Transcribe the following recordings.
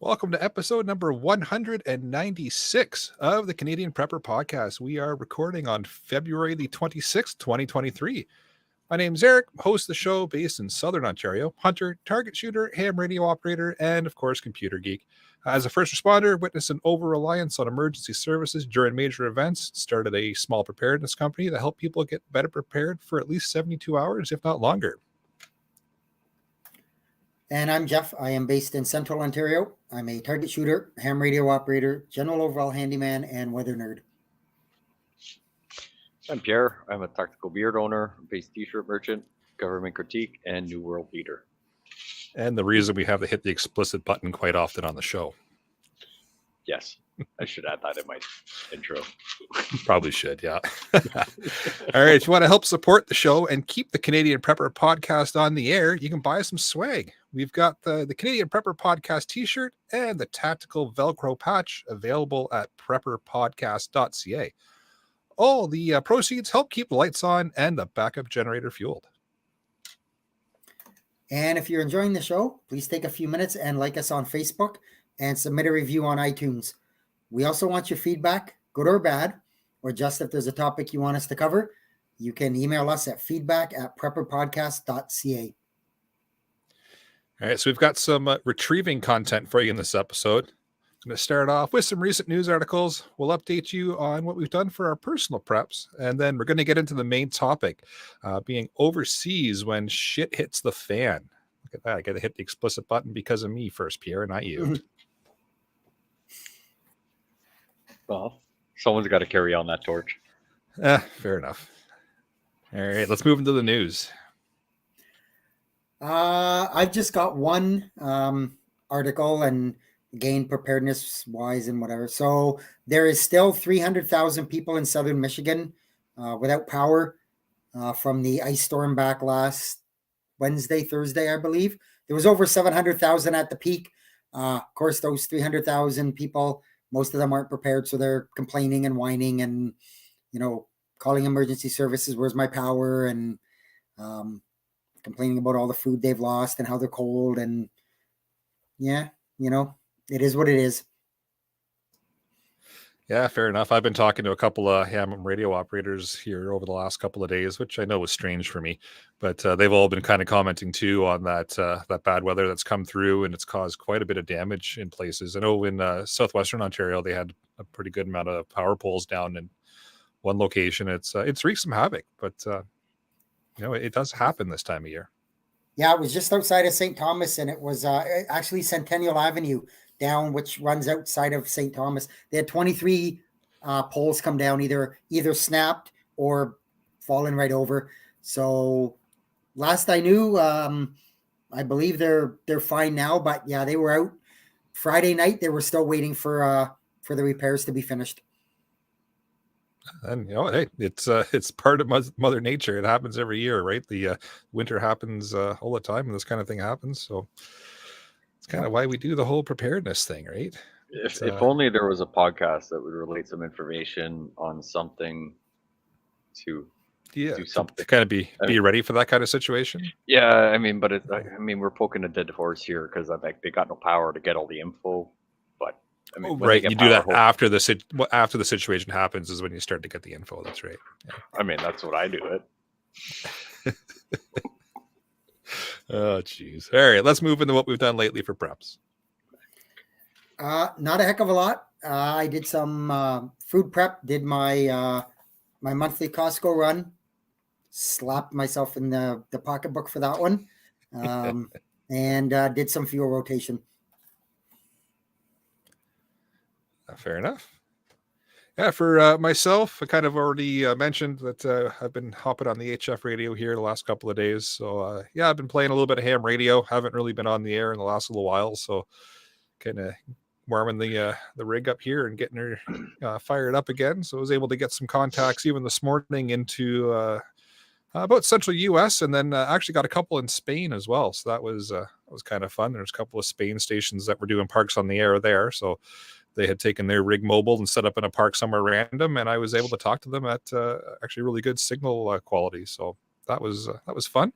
Welcome to episode number 196 of the Canadian Prepper Podcast. We are recording on February the 26th, 2023. My name's Eric, host of the show based in Southern Ontario, hunter, target shooter, ham radio operator, and of course, computer geek. As a first responder, witnessed an over-reliance on emergency services during major events, started a small preparedness company that helped people get better prepared for at least 72 hours, if not longer. And I'm Jeff. I am based in Central Ontario. I'm a target shooter, ham radio operator, general overall handyman, and weather nerd. I'm Pierre. I'm a tactical beard owner, base t-shirt merchant, government critique, and New World leader. And the reason we have to hit the explicit button quite often on the show. Yes, I should add that in my intro. Probably should, yeah. All right, if you want to help support the show and keep the Canadian Prepper Podcast on the air, you can buy some swag. We've got the Canadian Prepper Podcast t-shirt and the tactical Velcro patch available at prepperpodcast.ca. All the proceeds help keep the lights on and the backup generator fueled. And if you're enjoying the show, please take a few minutes and like us on Facebook and submit a review on iTunes. We also want your feedback, good or bad, or just if there's a topic you want us to cover, you can email us at feedback@prepperpodcast.ca. All right, so we've got some retrieving content for you in this episode. I'm going to start off with some recent news articles. We'll update you on what we've done for our personal preps, and then we're going to get into the main topic, being overseas when shit hits the fan. Look at that. I got to hit the explicit button because of me first, Pierre, not you. Well, someone's got to carry on that torch. Fair enough. All right, let's move into the news. I've just got one article, and again, preparedness wise and whatever. So there is still 300,000 people in southern Michigan without power from the ice storm back last Thursday, I believe. There was over 700,000 at the peak. Of course, those 300,000 people, most of them aren't prepared, so they're complaining and whining and, calling emergency services, where's my power, and complaining about all the food they've lost and how they're cold. And yeah, it is what it is. Yeah, fair enough. I've been talking to a couple of ham radio operators here over the last couple of days, which I know was strange for me, but they've all been kind of commenting too on that bad weather that's come through, and it's caused quite a bit of damage in places. I know in southwestern Ontario, they had a pretty good amount of power poles down in one location. It's wreaked some havoc, but it does happen this time of year. Yeah, it was just outside of St. Thomas, and it was actually Centennial Avenue down, which runs outside of St. Thomas. They had 23 poles come down, either snapped or fallen right over. So last I knew, I believe they're fine now. But yeah, they were out Friday night. They were still waiting for the repairs to be finished. And hey, it's part of Mother Nature. It happens every year, right? The winter happens all the time, and this kind of thing happens. So it's kind of why we do the whole preparedness thing, right? If only there was a podcast that would relate some information on something to do something to kind of be ready for that kind of situation. Yeah, but we're poking a dead horse here because they got no power to get all the info. But right, you do that after the situation happens is when you start to get the info. That's right. Yeah. That's what I do it. Oh, geez. All right, let's move into what we've done lately for preps. Not a heck of a lot. I did some food prep, did my my monthly Costco run, slapped myself in the pocketbook for that one, and did some fuel rotation. Fair enough. Yeah, for myself, I kind of already mentioned that I've been hopping on the HF radio here the last couple of days. So, I've been playing a little bit of ham radio. Haven't really been on the air in the last little while. So, kind of warming the rig up here and getting her fired up again. So, I was able to get some contacts even this morning into about central U.S. and then actually got a couple in Spain as well. So, that was kind of fun. There's a couple of Spain stations that were doing parks on the air there. So, they had taken their rig mobile and set up in a park somewhere random, and I was able to talk to them at actually really good signal quality. So that was fun.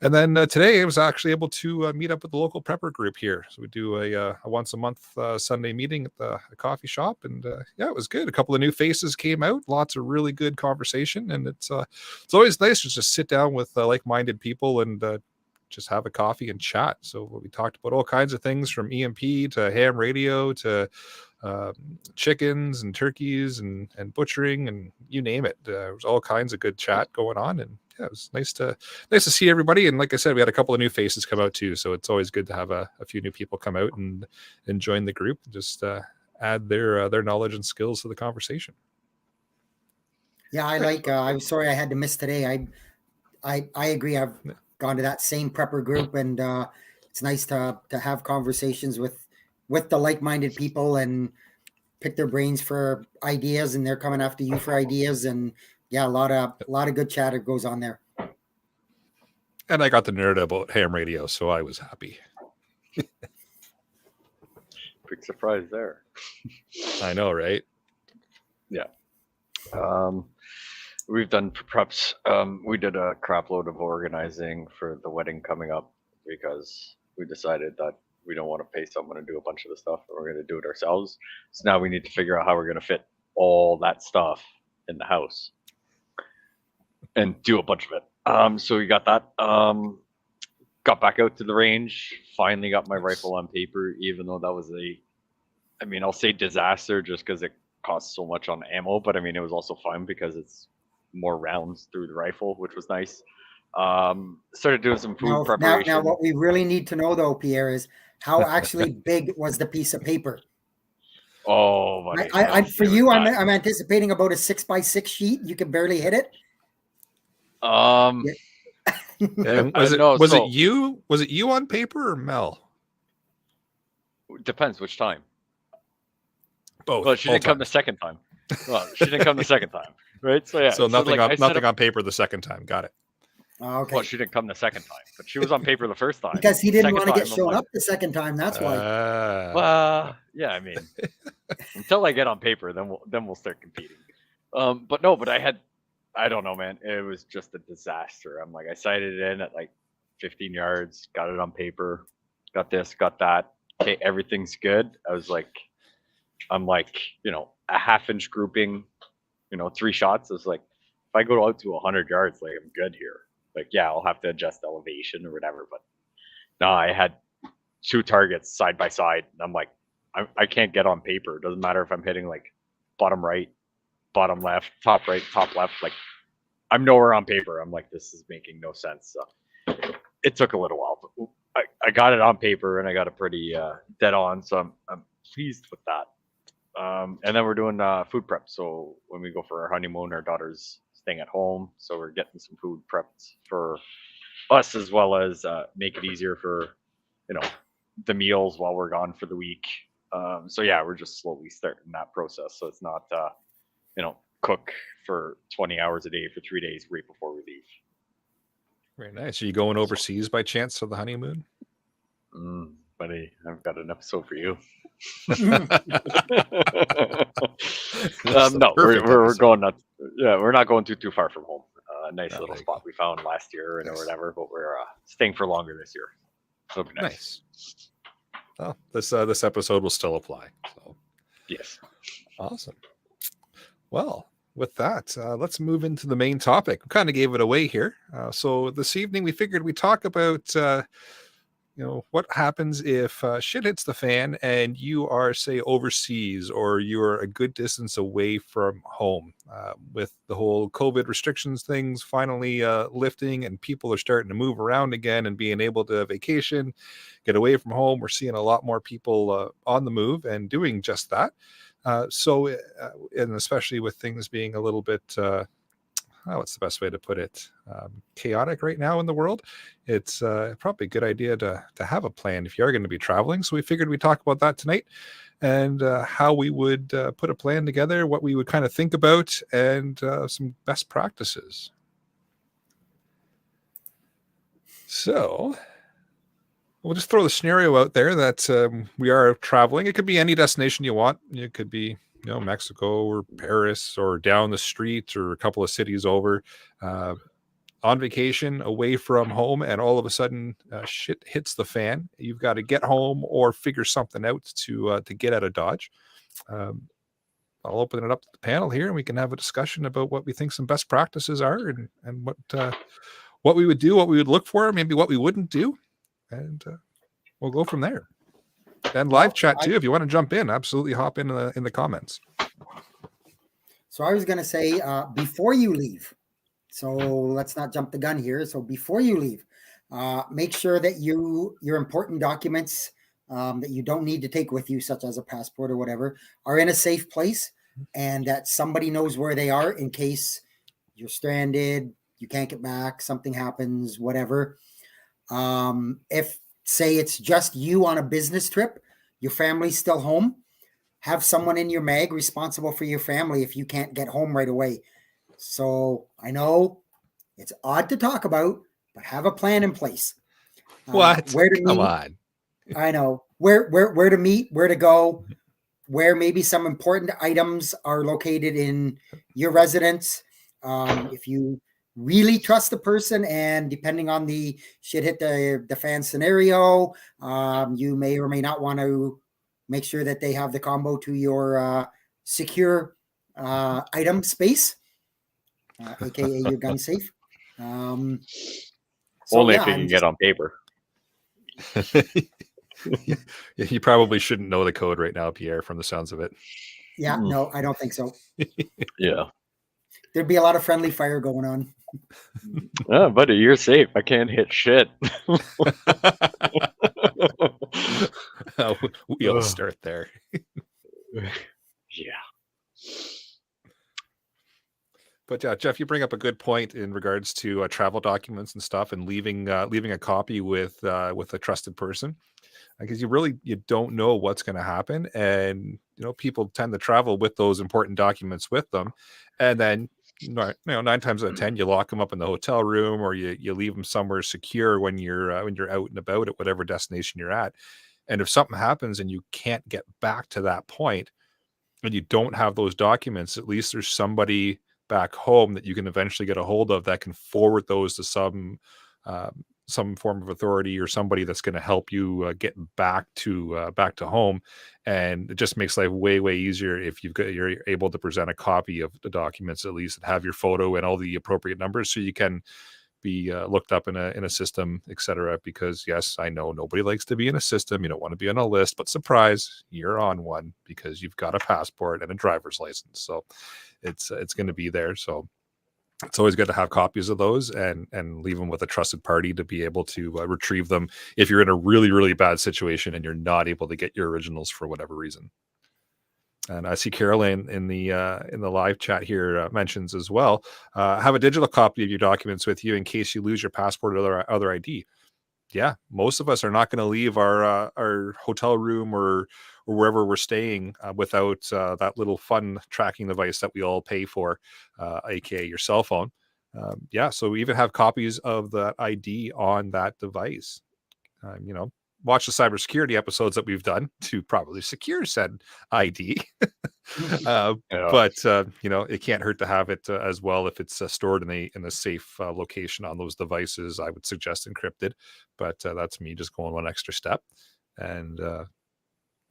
And then today I was actually able to meet up with the local prepper group here. So we do a once a month Sunday meeting at the coffee shop, and yeah, it was good. A couple of new faces came out, lots of really good conversation, and it's always nice to just sit down with like-minded people and just have a coffee and chat. So we talked about all kinds of things from EMP to ham radio to chickens and turkeys and butchering and you name it. There was all kinds of good chat going on, and yeah, it was nice to see everybody. And like I said, we had a couple of new faces come out too, so it's always good to have a few new people come out and join the group, just add their knowledge and skills to the conversation. Yeah, I'm sorry I had to miss today. I agree. I've gone to that same prepper group, and it's nice to have conversations with the like-minded people and pick their brains for ideas, and they're coming after you for ideas. And yeah, a lot of good chatter goes on there. And I got the nerd about ham radio, so I was happy. Big surprise there. I know, right? Yeah. We've done preps. We did a crap load of organizing for the wedding coming up because we decided that we don't want to pay someone to do a bunch of the stuff, and we're going to do it ourselves. So now we need to figure out how we're going to fit all that stuff in the house and do a bunch of it. So we got that. Got back out to the range. Finally got my rifle on paper, even though that was I'll say disaster just because it costs so much on ammo, but I mean, it was also fun because it's more rounds through the rifle, which was nice. Started doing some food preparation. Now, what we really need to know though, Pierre, is how actually big was the piece of paper? Oh, buddy, I'm anticipating about a 6x6 sheet. You can barely hit it. Was it you on paper or Mel? Depends which time. Both. Well, she didn't come the second time. Well, she didn't come the second time, right? So yeah. So nothing on paper the second time. Got it. Okay. Well, she didn't come the second time, but she was on paper the first time. Because he didn't want to get shown up the second time. That's why. Well, yeah. I mean, until I get on paper, then we'll start competing. But I don't know, man. It was just a disaster. I'm like, I sighted it in at like 15 yards, got it on paper, got this, got that. Okay, everything's good. I'm like, a half-inch grouping, 3 shots. It's like, if I go out to 100 yards, like, I'm good here. Like, yeah, I'll have to adjust elevation or whatever. But no, I had 2 targets side by side. And I'm like, I can't get on paper. It doesn't matter if I'm hitting like bottom right, bottom left, top right, top left. Like, I'm nowhere on paper. I'm like, this is making no sense. So it took a little while, but I got it on paper and I got it pretty dead on. So I'm pleased with that. And then we're doing food prep. So when we go for our honeymoon, our daughter's staying at home. So we're getting some food prepped for us, as well as make it easier for, the meals while we're gone for the week. So yeah, we're just slowly starting that process. So it's not, cook for 20 hours a day for 3 days right before we leave. Very nice. Are you going overseas by chance for the honeymoon? Buddy, I've got an episode for you. No, we're going nuts. Yeah, we're not going too far from home. A nice little spot we found last year or whatever, but we're staying for longer this year. So it'll be nice. Well, this episode will still apply. So yes, awesome. Well, with that, let's move into the main topic. We kind of gave it away here. So this evening we figured we'd talk about what happens if shit hits the fan and you are, say, overseas, or you're a good distance away from home, with the whole COVID restrictions things finally lifting and people are starting to move around again and being able to vacation, get away from home. We're seeing a lot more people on the move and doing just that. And especially with things being a little bit what's the best way to put it? Chaotic right now in the world. It's probably a good idea to have a plan if you are going to be traveling. So we figured we'd talk about that tonight, and how we would put a plan together, what we would kind of think about, and some best practices. So we'll just throw the scenario out there that we are traveling. It could be any destination you want. It could be Mexico or Paris or down the street or a couple of cities over. on vacation away from home, and all of a sudden shit hits the fan. You've got to get home or figure something out to get out of Dodge. I'll open it up to the panel here, and we can have a discussion about what we think some best practices are, and what we would do, what we would look for, maybe what we wouldn't do, and we'll go from there. And live chat too, if you want to jump in, absolutely hop in the comments. So I was going to say, before you leave, so let's not jump the gun here. So before you leave, make sure that your important documents that you don't need to take with you, such as a passport or whatever, are in a safe place, and that somebody knows where they are in case you're stranded, you can't get back, something happens, whatever. If, say, it's just you on a business trip, your family's still home, have someone in your mag responsible for your family if you can't get home right away. So I know it's odd to talk about, but have a plan in place. What? Where to Come meet? on. I know where to meet, where to go, where maybe some important items are located in your residence. If you really trust the person, and depending on the shit hit the fan scenario, you may or may not want to make sure that they have the combo to your secure item space, aka your gun safe. Only if you can get on paper. You probably shouldn't know the code right now, Pierre, from the sounds of it. Yeah, no, I don't think so. Yeah. There'd be a lot of friendly fire going on. Oh, buddy, you're safe. I can't hit shit. We'll start there. Yeah. But yeah, Jeff, you bring up a good point in regards to travel documents and stuff, and leaving a copy with a trusted person, because you don't know what's going to happen, and people tend to travel with those important documents with them, and then 9 times out of 10 you lock them up in the hotel room, or you leave them somewhere secure when you're out and about at whatever destination you're at. And if something happens and you can't get back to that point, and you don't have those documents, at least there's somebody back home that you can eventually get a hold of that can forward those to some form of authority, or somebody that's going to help you get back to home. And it just makes life way easier if you're able to present a copy of the documents, at least, and have your photo and all the appropriate numbers, so you can be looked up in a system, etc. Because yes, I know nobody likes to be in a system. You don't want to be on a list, but surprise, you're on one because you've got a passport and a driver's license. So it's going to be there. So it's always good to have copies of those and leave them with a trusted party to be able to retrieve them if you're in a really bad situation and you're not able to get your originals for whatever reason. And I see Caroline in the live chat here mentions as well, have a digital copy of your documents with you in case you lose your passport or other ID. Yeah, most of us are not going to leave our hotel room or wherever we're staying without that little fun tracking device that we all pay for, aka your cell phone. So we even have copies of that ID on that device. Watch the cybersecurity episodes that we've done to properly secure said ID. But it can't hurt to have it as well if it's stored in a safe location on those devices. I would suggest encrypted, but that's me just going one extra step. And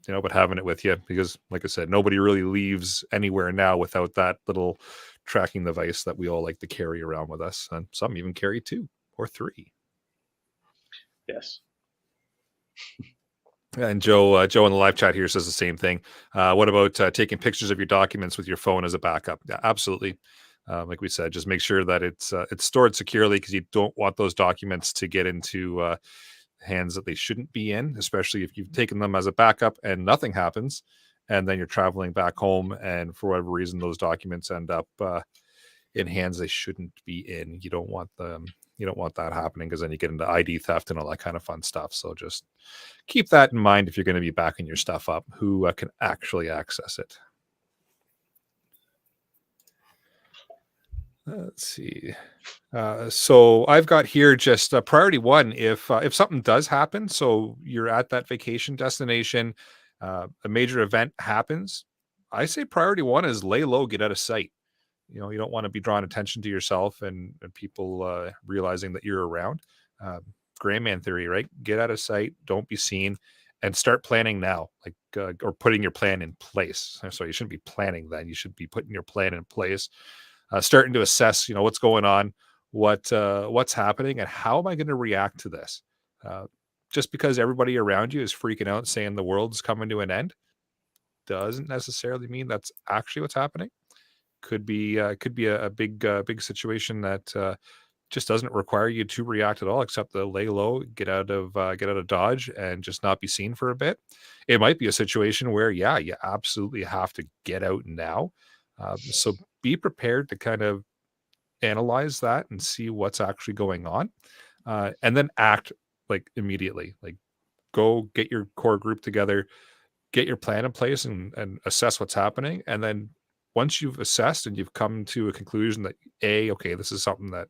but having it with you, because like I said, nobody really leaves anywhere now without that little tracking device that we all like to carry around with us, and some even carry 2 or 3. Yes. And Joe in the live chat here says the same thing. What about taking pictures of your documents with your phone as a backup? Yeah, absolutely. Like we said, just make sure that it's stored securely, because you don't want those documents to get into hands that they shouldn't be in, especially if you've taken them as a backup and nothing happens, and then you're traveling back home, and for whatever reason those documents end up in hands they shouldn't be in. You don't want that happening, because then you get into ID theft and all that kind of fun stuff. So just keep that in mind if you're going to be backing your stuff up, who can actually access it. Let's see. So I've got here just priority 1. If something does happen, so you're at that vacation destination, a major event happens, I say priority 1 is lay low, get out of sight. You don't want to be drawing attention to yourself and people realizing that you're around. Um, Gray man theory, right? Get out of sight, don't be seen, and start planning now, or putting your plan in place. So you shouldn't be planning then. You should be putting your plan in place, starting to assess, what's going on, what's happening, and how am I going to react to this? Uh, just because everybody around you is freaking out, saying the world's coming to an end, doesn't necessarily mean that's actually what's happening. Could be a big situation that just doesn't require you to react at all, except to lay low, get out of dodge, and just not be seen for a bit. It might be a situation where, yeah, you absolutely have to get out now. So be prepared to kind of analyze that and see what's actually going on, and then act like immediately. Like, go get your core group together, get your plan in place, and assess what's happening. And then once you've assessed and you've come to a conclusion that okay, this is something that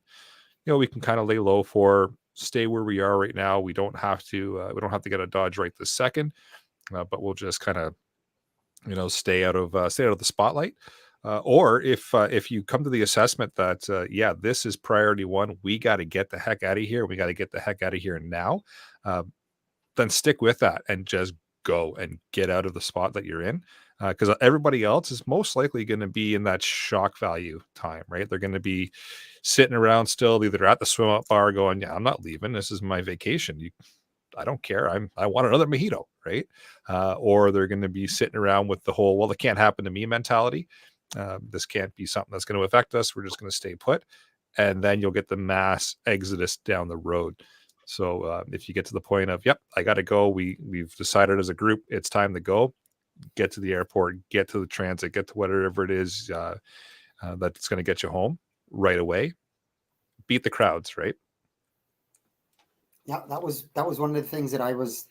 we can kind of lay low for, stay where we are right now. We don't have to get a dodge right this second, but we'll just kind of stay out of the spotlight. Or if you come to the assessment that this is priority one, we got to get the heck out of here. We got to get the heck out of here now. Uh, then stick with that and just go and get out of the spot that you're in, because everybody else is most likely going to be in that shock value time, right? They're going to be sitting around still, either at the swim up bar going, yeah, I'm not leaving, this is my vacation. I don't care, I want another mojito, right? Or they're going to be sitting around with the whole, well, it can't happen to me mentality. This can't be something that's going to affect us, we're just going to stay put. And then you'll get the mass exodus down the road. So if you get to the point of, yep, I got to go, we've decided as a group it's time to go, get to the airport, get to the transit, get to whatever it is that's going to get you home right away. Beat the crowds, right? Yeah, that was one of the things that I was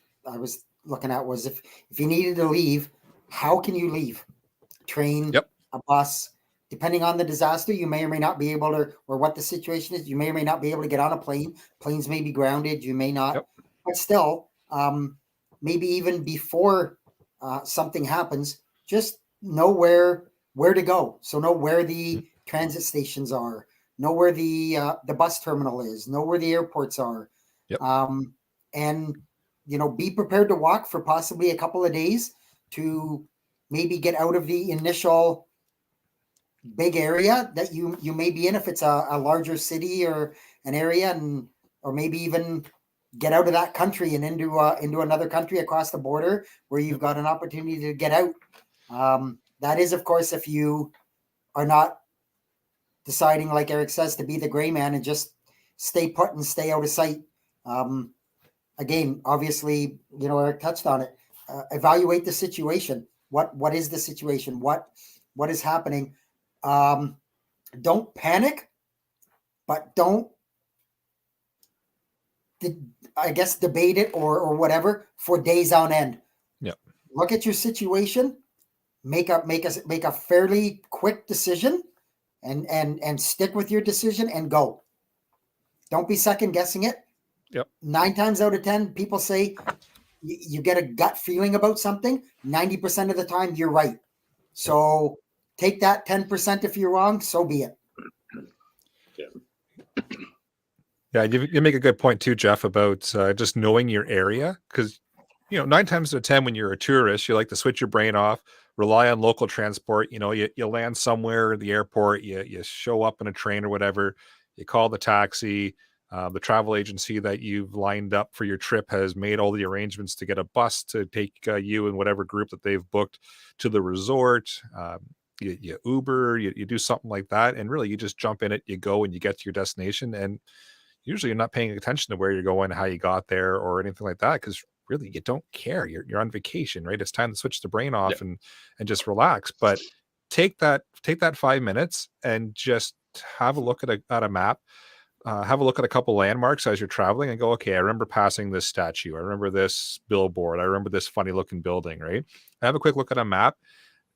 looking at, was if you needed to leave, how can you leave? Train, Yep. a bus. Depending on the disaster, you may or may not be able to, or what the situation is, you may or may not be able to get on a plane. Planes may be grounded. You may not, Yep. but still, maybe even before something happens, just know where to go. So know where the transit stations are. Know where the bus terminal is. Know where the airports are. Yep. And be prepared to walk for possibly a couple of days to maybe get out of the initial big area that you may be in, if it's a larger city or an area, or maybe even get out of that country and into another country across the border where you've got an opportunity to get out. That is, of course, if you are not deciding, like Eric says, to be the gray man and just stay put and stay out of sight. Again, obviously, Eric touched on it. Evaluate the situation. What is the situation? What is happening? Don't panic, but don't, I guess, debate it or whatever for days on end. Yeah. Look at your situation, make a fairly quick decision, and stick with your decision and go. Don't be second guessing it. Yep. 9 times out of 10, people say you get a gut feeling about something. 90% of the time, you're right. So take that 10%. If you're wrong, so be it. Yeah, you make a good point too, Jeff, about just knowing your area, because 9 times out of 10, when you're a tourist, you like to switch your brain off, rely on local transport. You land somewhere at the airport, you show up in a train or whatever, you call the taxi. The travel agency that you've lined up for your trip has made all the arrangements to get a bus to take you and whatever group that they've booked to the resort. You Uber, you do something like that, and really you just jump in it, you go, and you get to your destination. And usually you're not paying attention to where you're going, how you got there, or anything like that, because really you don't care. You're on vacation, right? It's time to switch the brain off and just relax. But take that 5 minutes and just have a look at a map. Have a look at a couple landmarks as you're traveling and go, okay, I remember passing this statue. I remember this billboard. I remember this funny looking building, right? Have a quick look at a map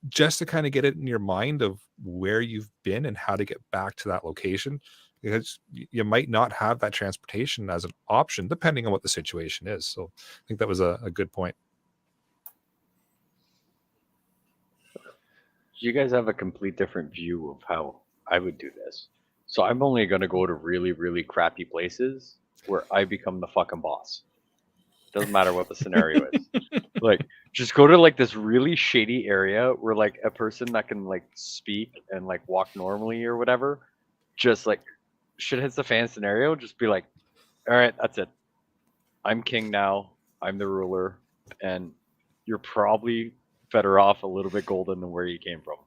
just to kind of get it in your mind of where you've been and how to get back to that location, because you might not have that transportation as an option depending on what the situation is. So I think that was a good point. You guys have a complete different view of how I would do this. So I'm only going to go to really, really crappy places where I become the fucking boss. Doesn't matter what the scenario is. Like, just go to like this really shady area where like a person that can like speak and like walk normally or whatever, just like shit hits the fan scenario, just be like, all right, that's it. I'm king now. I'm the ruler, and you're probably better off a little bit golden than where you came from.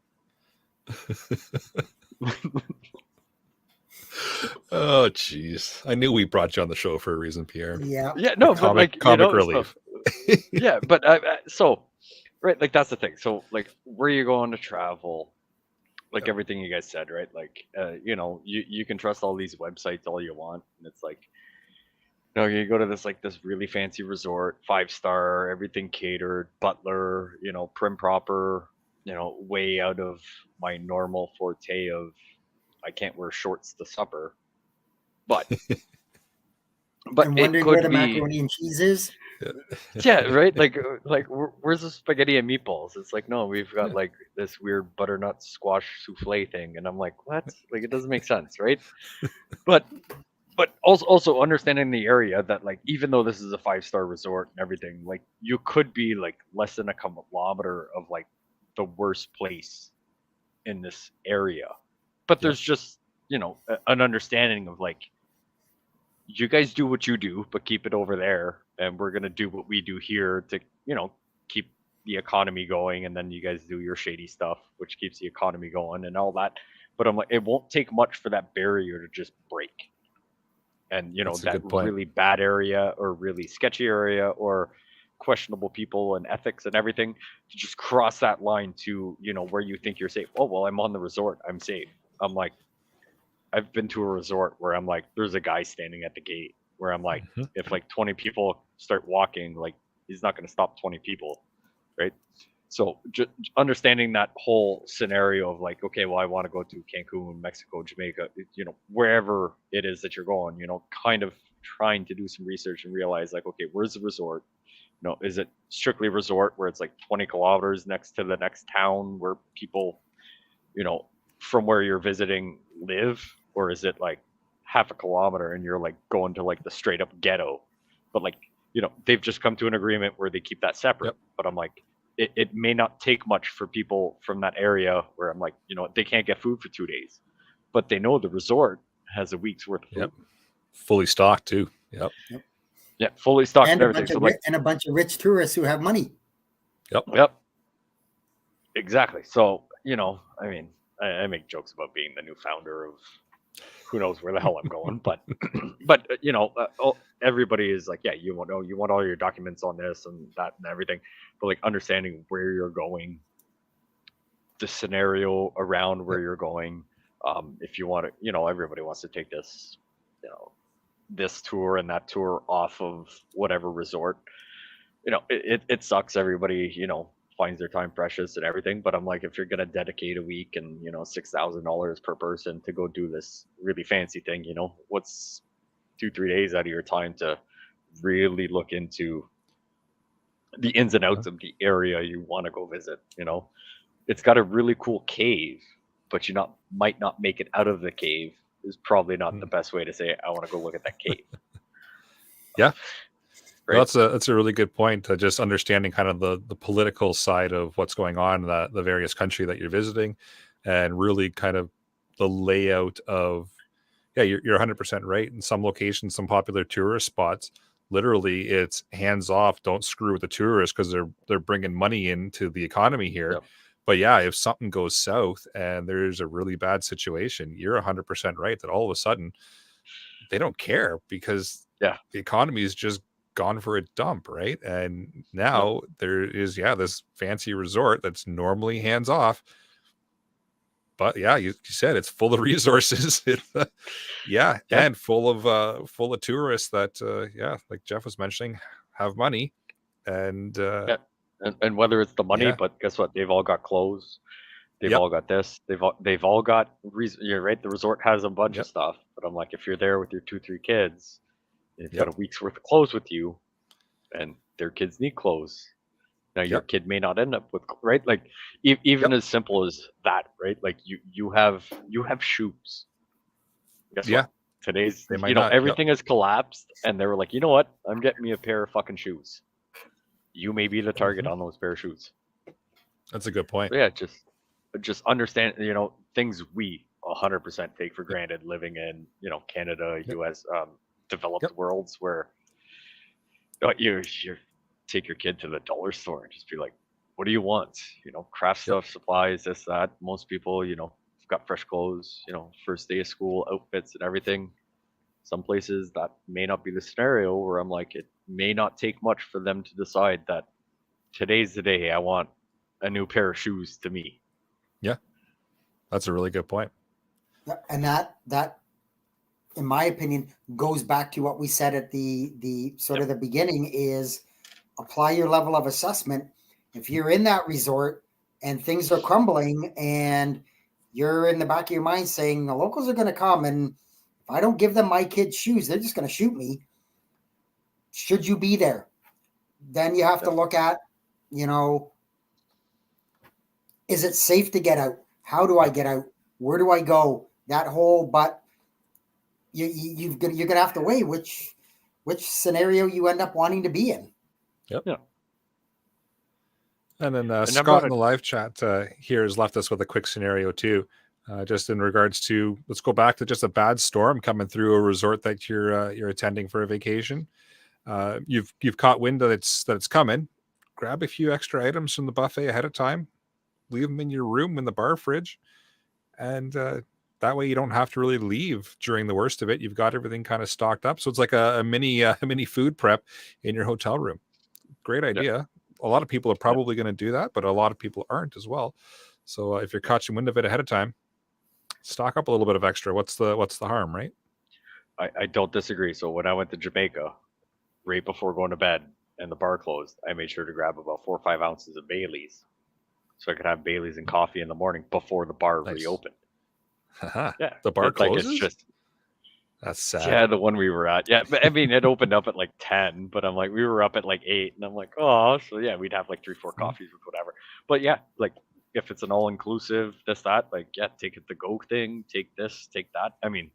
Oh, jeez. I knew we brought you on the show for a reason, Pierre. Yeah. Yeah, no, but like Comic relief. yeah, but so right, like that's the thing. So like, where you going to travel? Like everything you guys said, right? Like, you can trust all these websites all you want, and it's like, you go to this really fancy resort, 5-star, everything catered, butler, prim proper, way out of my normal forte of I can't wear shorts to supper, but And it wondering where could the be. macaroni and cheese is. Yeah, right. Like where's the spaghetti and meatballs? It's like, no, we've got like this weird butternut squash souffle thing, and I'm like, what? Like it doesn't make sense, right? But also understanding the area that like even though this is a 5-star resort and everything, like you could be like less than a kilometer of like the worst place in this area, but there's just an understanding of like, you guys do what you do, but keep it over there, and we're gonna do what we do here to keep the economy going, and then you guys do your shady stuff, which keeps the economy going and all that. But I'm like, it won't take much for that barrier to just break, and That's a that good point. really bad area or really sketchy area or questionable people and ethics and everything to just cross that line to where you think you're safe. Oh well, I'm on the resort, I'm safe. I'm like, I've been to a resort where I'm like, there's a guy standing at the gate where I'm like, Mhm. if like 20 people start walking, like he's not going to stop 20 people, right? So just understanding that whole scenario of like, okay, well, I want to go to Cancun, Mexico, Jamaica, wherever it is that you're going, kind of trying to do some research and realize like, okay, where's the resort? Is it strictly resort where it's like 20 kilometers next to the next town where people, from where you're visiting live, or is it like half a kilometer and you're like going to like the straight up ghetto, but like they've just come to an agreement where they keep that separate. Yep. But I'm like, it may not take much for people from that area where I'm like, they can't get food for 2 days, but they know the resort has a week's worth of food. Yep. Fully stocked too. Yep. Yeah, fully stocked and And everything. a bunch of rich tourists who have money. Yep. Exactly. So, I mean, I make jokes about being the new founder of who knows where the hell I'm going, but everybody is like, yeah, you want all your documents on this and that and everything, but like understanding where you're going, the scenario around where you're going. If you want to, everybody wants to take this, this tour and that tour off of whatever resort. It sucks. Everybody, finds their time precious and everything. But I'm like, if you're gonna dedicate a week and $6,000 per person to go do this really fancy thing, what's 2-3 days out of your time to really look into the ins and outs of the area you want to go visit? It's got a really cool cave, but might not make it out of the cave. Is probably not the best way to say it. I want to go look at that cave. Yeah. Right? Well, that's a really good point. Just understanding kind of the political side of what's going on in the various country that you're visiting, and really kind of the layout of, you're 100% right. In some locations, some popular tourist spots, literally it's hands off. Don't screw with the tourists because they're bringing money into the economy here. Yep. But yeah, if something goes south and there's a really bad situation, you're 100% right that all of a sudden they don't care because the economy is just gone for a dump, right? And now there is this fancy resort that's normally hands off, but you said it's full of resources. And full of tourists that like Jeff was mentioning, have money, and and whether it's the money, but guess what, they've all got clothes, they've all got this, they've all got you're right, the resort has a bunch of stuff, but I'm like, if you're there with your 2-3 kids, you've got a week's worth of clothes with you, and their kids need clothes, Now your Yep. kid may not end up with, right? Like even Yep. as simple as that, right? Like you have shoes. Guess Yeah. what? Today's, They might not. Yep. everything has collapsed, and they were like, you know what? I'm getting me a pair of fucking shoes. You may be the target Mhm. on those pair of shoes. That's a good point. So yeah, just understand, things we 100% take for Yep. granted living in, Canada, Yep. US, developed Yep. worlds where you take your kid to the dollar store and just be like, what do you want? Craft Yep. stuff, supplies, this, that. Most people, have got fresh clothes, first day of school outfits and everything. Some places that may not be the scenario, where I'm like, it may not take much for them to decide that today's the day I want a new pair of shoes to me. Yeah. That's a really good point. And that, in my opinion, goes back to what we said at the sort of the beginning, is apply your level of assessment. If you're in that resort and things are crumbling, and you're in the back of your mind saying the locals are going to come, and if I don't give them my kids' shoes, they're just going to shoot me. Should you be there? Then you have to look at, is it safe to get out? How do I get out? Where do I go? That whole, but you're going to have to weigh which scenario you end up wanting to be in. Yep. Yeah. And then And Scott in the live chat here has left us with a quick scenario too, just in regards to, let's go back to just a bad storm coming through a resort that you're attending for a vacation. You've caught wind that it's coming. Grab a few extra items from the buffet ahead of time, leave them in your room in the bar fridge, and that way you don't have to really leave during the worst of it. You've got everything kind of stocked up, so it's like a mini food prep in your hotel room. Great idea. A lot of people are probably going to do that, but a lot of people aren't as well. So if you're catching wind of it ahead of time, stock up a little bit of extra. What's the harm, right? I don't disagree. So when I went to Jamaica, right before going to bed and the bar closed, I made sure to grab about 4 or 5 ounces of Bailey's, so I could have Bailey's and coffee in the morning before the bar reopened. Yeah, The bar closes? It's just, that's sad. Yeah, the one we were at. Yeah, but I mean, it opened up at like 10, but I'm like, we were up at like 8, and I'm like, oh, so yeah, we'd have like 3, 4 coffees with whatever. But yeah, like if it's an all-inclusive, this, that, like, yeah, take it to go thing, take this, take that. I mean,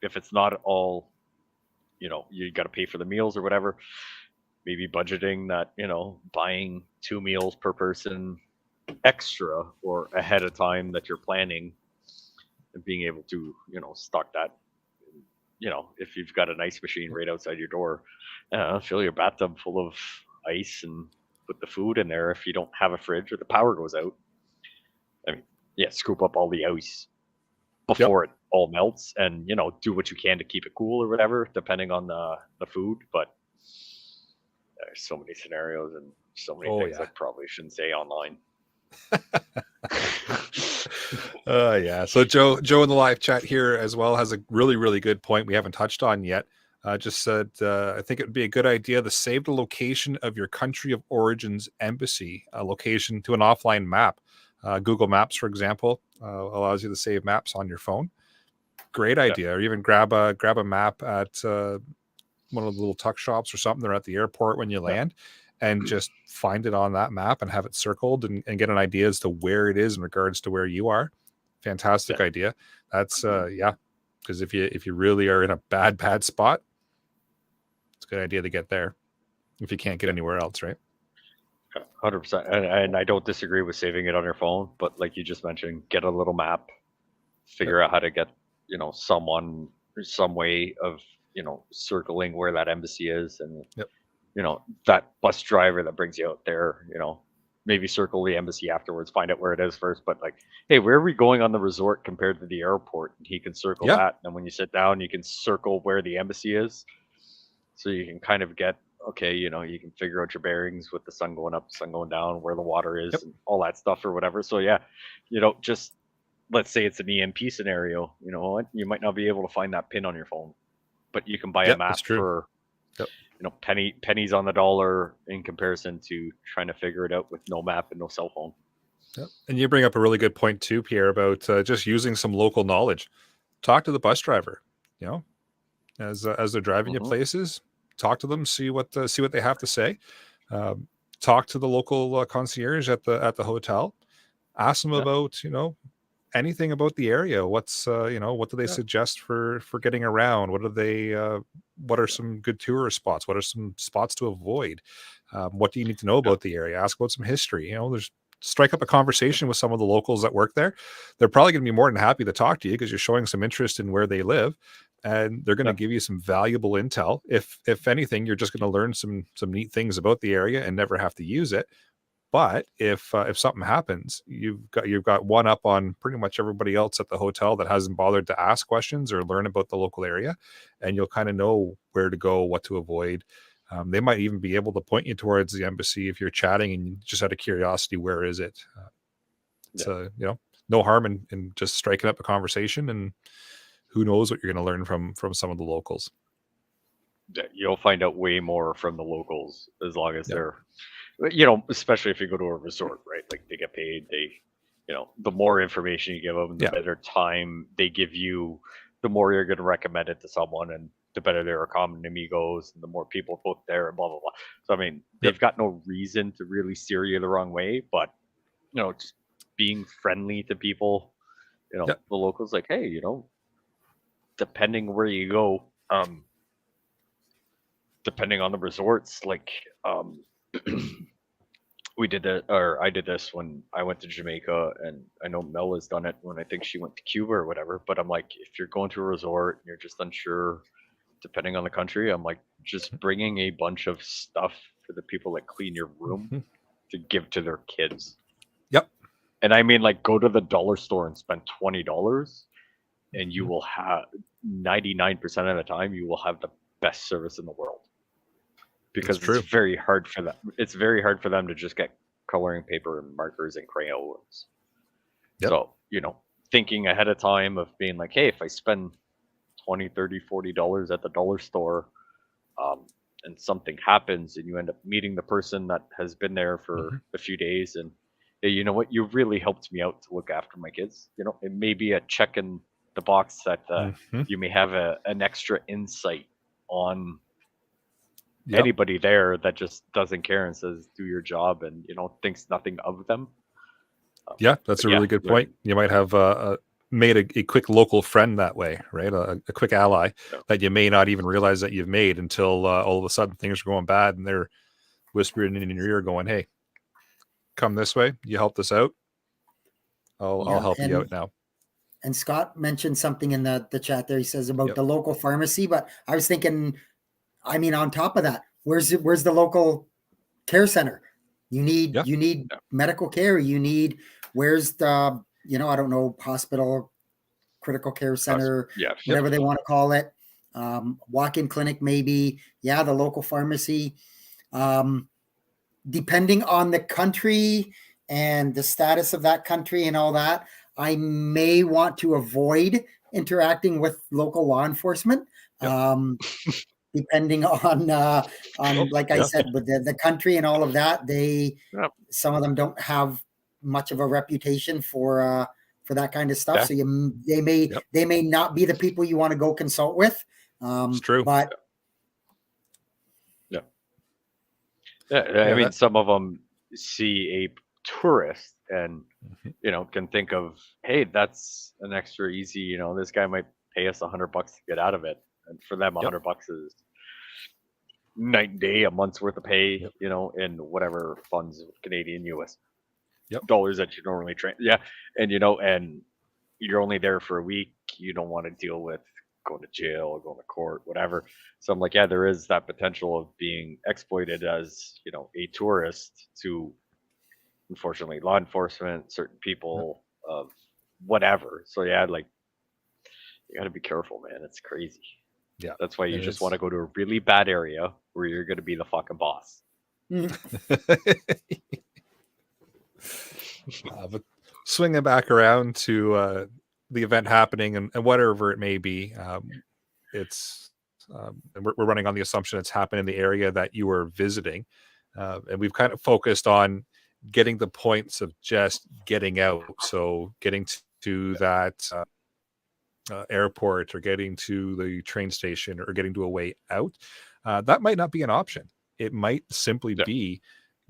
if it's not all, you got to pay for the meals or whatever, maybe budgeting that, buying 2 meals per person extra or ahead of time that you're planning, and being able to, stock that. If you've got an ice machine right outside your door, fill your bathtub full of ice and put the food in there. If you don't have a fridge or the power goes out, I mean, yeah, scoop up all the ice before it all melts, and do what you can to keep it cool or whatever, depending on the food. But there's so many scenarios and so many things I probably shouldn't say online. Yeah. So Joe in the live chat here as well has a really, really good point we haven't touched on yet. Just said, I think it would be a good idea to save the location of your country of origin's embassy location to an offline map. Google Maps, for example, allows you to save maps on your phone. Great idea. Or even grab a map at one of the little tuck shops or something. They're at the airport when you land, and just find it on that map and have it circled and get an idea as to where it is in regards to where you are. Fantastic idea. That's because if you really are in a bad spot, it's a good idea to get there if you can't get anywhere else, right? 100%. And I don't disagree with saving it on your phone, but like you just mentioned, get a little map, figure out how to get, someone or some way of, circling where that embassy is, and that bus driver that brings you out there, maybe circle the embassy afterwards, find out where it is first. But like, hey, where are we going on the resort compared to the airport? And he can circle that. And when you sit down, you can circle where the embassy is. So you can kind of get, okay, you can figure out your bearings with the sun going up, sun going down, where the water is, and all that stuff or whatever. So yeah, just let's say it's an EMP scenario, you might not be able to find that pin on your phone, but you can buy a map for, pennies on the dollar in comparison to trying to figure it out with no map and no cell phone. Yep. And you bring up a really good point too, Pierre, about just using some local knowledge. Talk to the bus driver, as they're driving you places. Talk to them, see what they have to say. talk to the local concierge at the hotel. Ask them about, anything about the area. What's what do they suggest for getting around? What are some good tourist spots? What are some spots to avoid? What do you need to know about the area? Ask about some history. Strike up a conversation with some of the locals that work there. They're probably going to be more than happy to talk to you because you're showing some interest in where they live, and they're going to give you some valuable intel. If anything, you're just going to learn some neat things about the area and never have to use it. But if something happens, you've got one up on pretty much everybody else at the hotel that hasn't bothered to ask questions or learn about the local area, and you'll kind of know where to go, what to avoid. They might even be able to point you towards the embassy if you're chatting and just out of curiosity, where is it? So no harm in just striking up a conversation, and who knows what you're going to learn from some of the locals. You'll find out way more from the locals as long as they're, especially if you go to a resort, right? Like they get paid, the more information you give them, the better time they give you, the more you're going to recommend it to someone, and the better their economy goes, and the more people book there, and blah, blah, blah. So, I mean, they've got no reason to really steer you the wrong way, but, just being friendly to people, the locals, like, hey, depending where you go, depending on the resorts, like, I did this when I went to Jamaica, and I know Mel has done it when I think she went to Cuba or whatever. But I'm like, if you're going to a resort and you're just unsure, depending on the country, I'm like, just bringing a bunch of stuff for the people that clean your room to give to their kids. Yep. And I mean, like, go to the dollar store and spend $20, and you will have 99% of the time you will have the best service in the world. Because it's very hard for them. It's very hard for them to just get coloring paper and markers and crayons. Yep. So, thinking ahead of time of being like, hey, if I spend $20, $30, $40 at the dollar store, and something happens and you end up meeting the person that has been there for a few days, and hey, you know what, you really helped me out to look after my kids. It may be a check in the box that you may have an extra insight on anybody there that just doesn't care and says do your job and thinks nothing of them. That's a really good point. You might have made a quick local friend that way, right? A quick ally that you may not even realize that you've made until all of a sudden things are going bad and they're whispering in your ear going, hey, come this way, you help us out, I'll help you out now. And Scott mentioned something in the chat there. He says about the local pharmacy, but I was thinking, I mean, on top of that, where's the local care center? You need medical care. Where's the, I don't know, hospital, critical care center, whatever they want to call it. Walk-in clinic, maybe. Yeah. The local pharmacy, depending on the country and the status of that country and all that, I may want to avoid interacting with local law enforcement. Depending on like I said, with the country and all of that, some of them don't have much of a reputation for that kind of stuff. So they may not be the people you want to go consult with. It's true. But I mean, some of them see a tourist and can think of, hey, that's an extra easy. This guy might pay us $100 to get out of it. And for them, $100 is night and day, a month's worth of pay, in whatever funds, Canadian, US dollars that you normally train. Yeah. And, and you're only there for a week. You don't want to deal with going to jail or going to court, whatever. So I'm like, yeah, there is that potential of being exploited as, a tourist to, unfortunately, law enforcement, certain people, of whatever. So yeah, like, you got to be careful, man. It's crazy. Yeah, that's why you just want to go to a really bad area where you're going to be the fucking boss. But swinging back around to the event happening and whatever it may be, it's we're running on the assumption it's happened in the area that you were visiting, and we've kind of focused on getting the points of just getting out. So getting to that airport or getting to the train station or getting to a way out, that might not be an option. It might simply be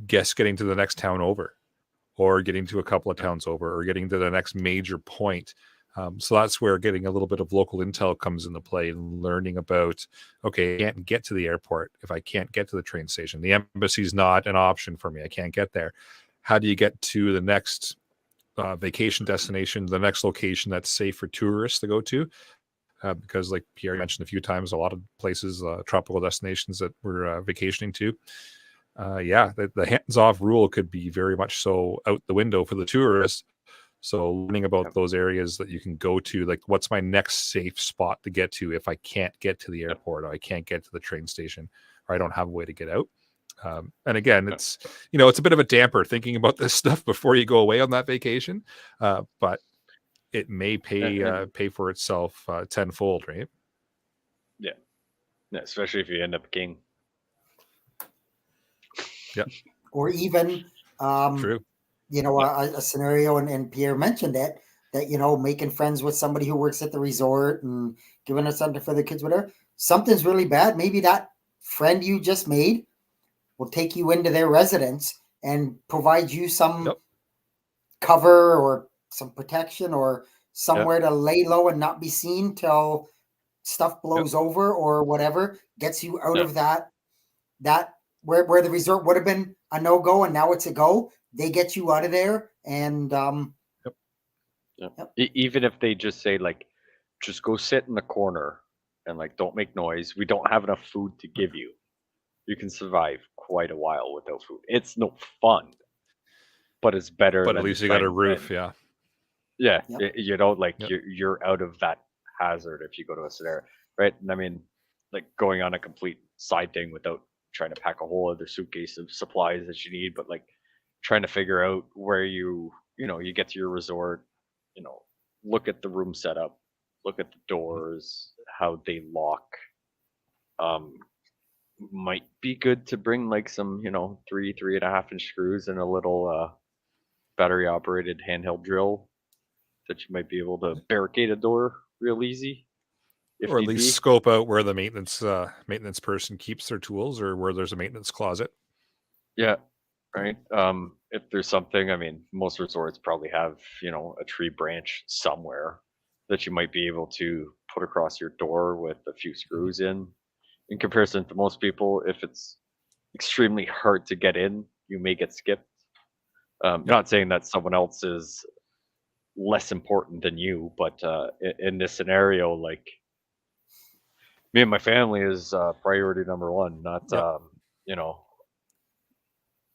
guess getting to the next town over, or getting to a couple of towns over, or getting to the next major point. So that's where getting a little bit of local intel comes into play, and learning about, okay, I can't get to the airport if I can't get to the train station. The embassy's not an option for me. I can't get there. How do you get to the next vacation destination, the next location that's safe for tourists to go to? Because like Pierre mentioned a few times, a lot of places, tropical destinations that we're vacationing to, the hands-off rule could be very much so out the window for the tourists. So learning about those areas that you can go to, like what's my next safe spot to get to if I can't get to the airport, or I can't get to the train station, or I don't have a way to get out. And again, it's it's a bit of a damper thinking about this stuff before you go away on that vacation, but it may pay for itself tenfold, right? Yeah, especially if you end up king. Yeah, or even true. A scenario, and Pierre mentioned it, that making friends with somebody who works at the resort and giving us something for the kids, whatever. Something's really bad. Maybe that friend you just made will take you into their residence and provide you some cover or some protection or somewhere to lay low and not be seen till stuff blows over or whatever, gets you out of that where the resort would have been a no-go and now it's a go. They get you out of there, and even if they just say, like, just go sit in the corner and like don't make noise. We don't have enough food to give you. You can survive quite a while without food. It's no fun, but it's better. But at least you got a roof, you're out of that hazard if you go to a scenario, right? And I mean, like going on a complete side thing without trying to pack a whole other suitcase of supplies that you need, but like trying to figure out where you get to your resort, look at the room setup, look at the doors, how they lock. Might be good to bring like some 3.5 inch screws and a little battery operated handheld drill that you might be able to barricade a door real easy, or at least scope out where the maintenance person keeps their tools, or where there's a maintenance closet. Yeah, right. If there's something, I mean, most resorts probably have a tree branch somewhere that you might be able to put across your door with a few screws in comparison to most people. If it's extremely hard to get in, you may get skipped. Not saying that someone else is less important than you, but in this scenario, like, me and my family is priority number one, not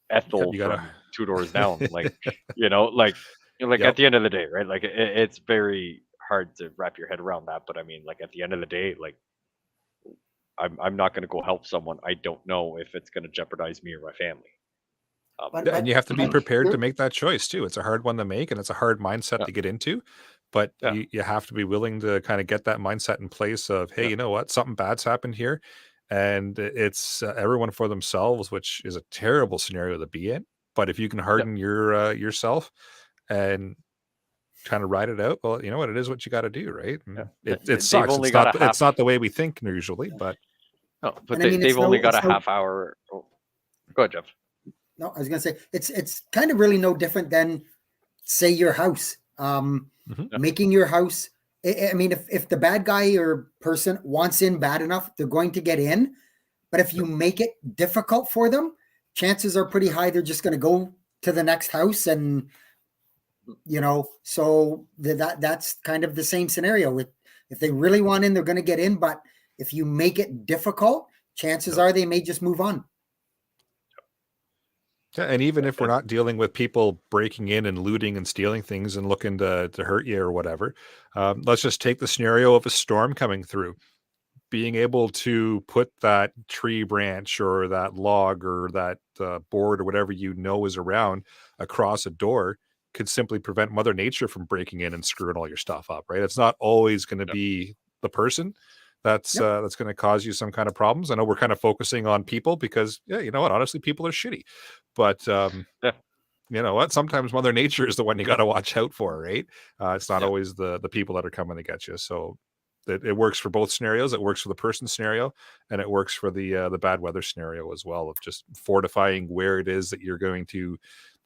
Ethel from 2 doors down. Like, at the end of the day, right? Like it's very hard to wrap your head around that. But I mean, like at the end of the day, like I'm not going to go help someone I don't know if it's going to jeopardize me or my family. And you have to be prepared to make that choice too. It's a hard one to make, and it's a hard mindset to get into. But you have to be willing to kind of get that mindset in place of, hey, you know what? Something bad's happened here. And it's everyone for themselves, which is a terrible scenario to be in. But if you can harden yourself and kind of ride it out, well, you know what? It is what you got to do, right? It sucks. It's not the way we think usually, but... No, but they've only got a half hour. Oh, go ahead, Jeff. No, I was going to say, it's kind of really no different than, say, your house. Making your house... I mean, if the bad guy or person wants in bad enough, they're going to get in. But if you make it difficult for them, chances are pretty high they're just going to go to the next house. And, so that's kind of the same scenario. If they really want in, they're going to get in. But if you make it difficult, chances are they may just move on. Yeah, and even if we're not dealing with people breaking in and looting and stealing things and looking to hurt you or whatever, let's just take the scenario of a storm coming through. Being able to put that tree branch or that log or that board or whatever is around across a door could simply prevent Mother Nature from breaking in and screwing all your stuff up, right? It's not always going to be the person that's going to cause you some kind of problems. I know we're kind of focusing on people because, you know what, honestly, people are shitty. But you know what? Sometimes Mother Nature is the one you got to watch out for, right? It's not always the people that are coming to get you. So it works for both scenarios. It works for the person scenario, and it works for the bad weather scenario as well, of just fortifying where it is that you're going to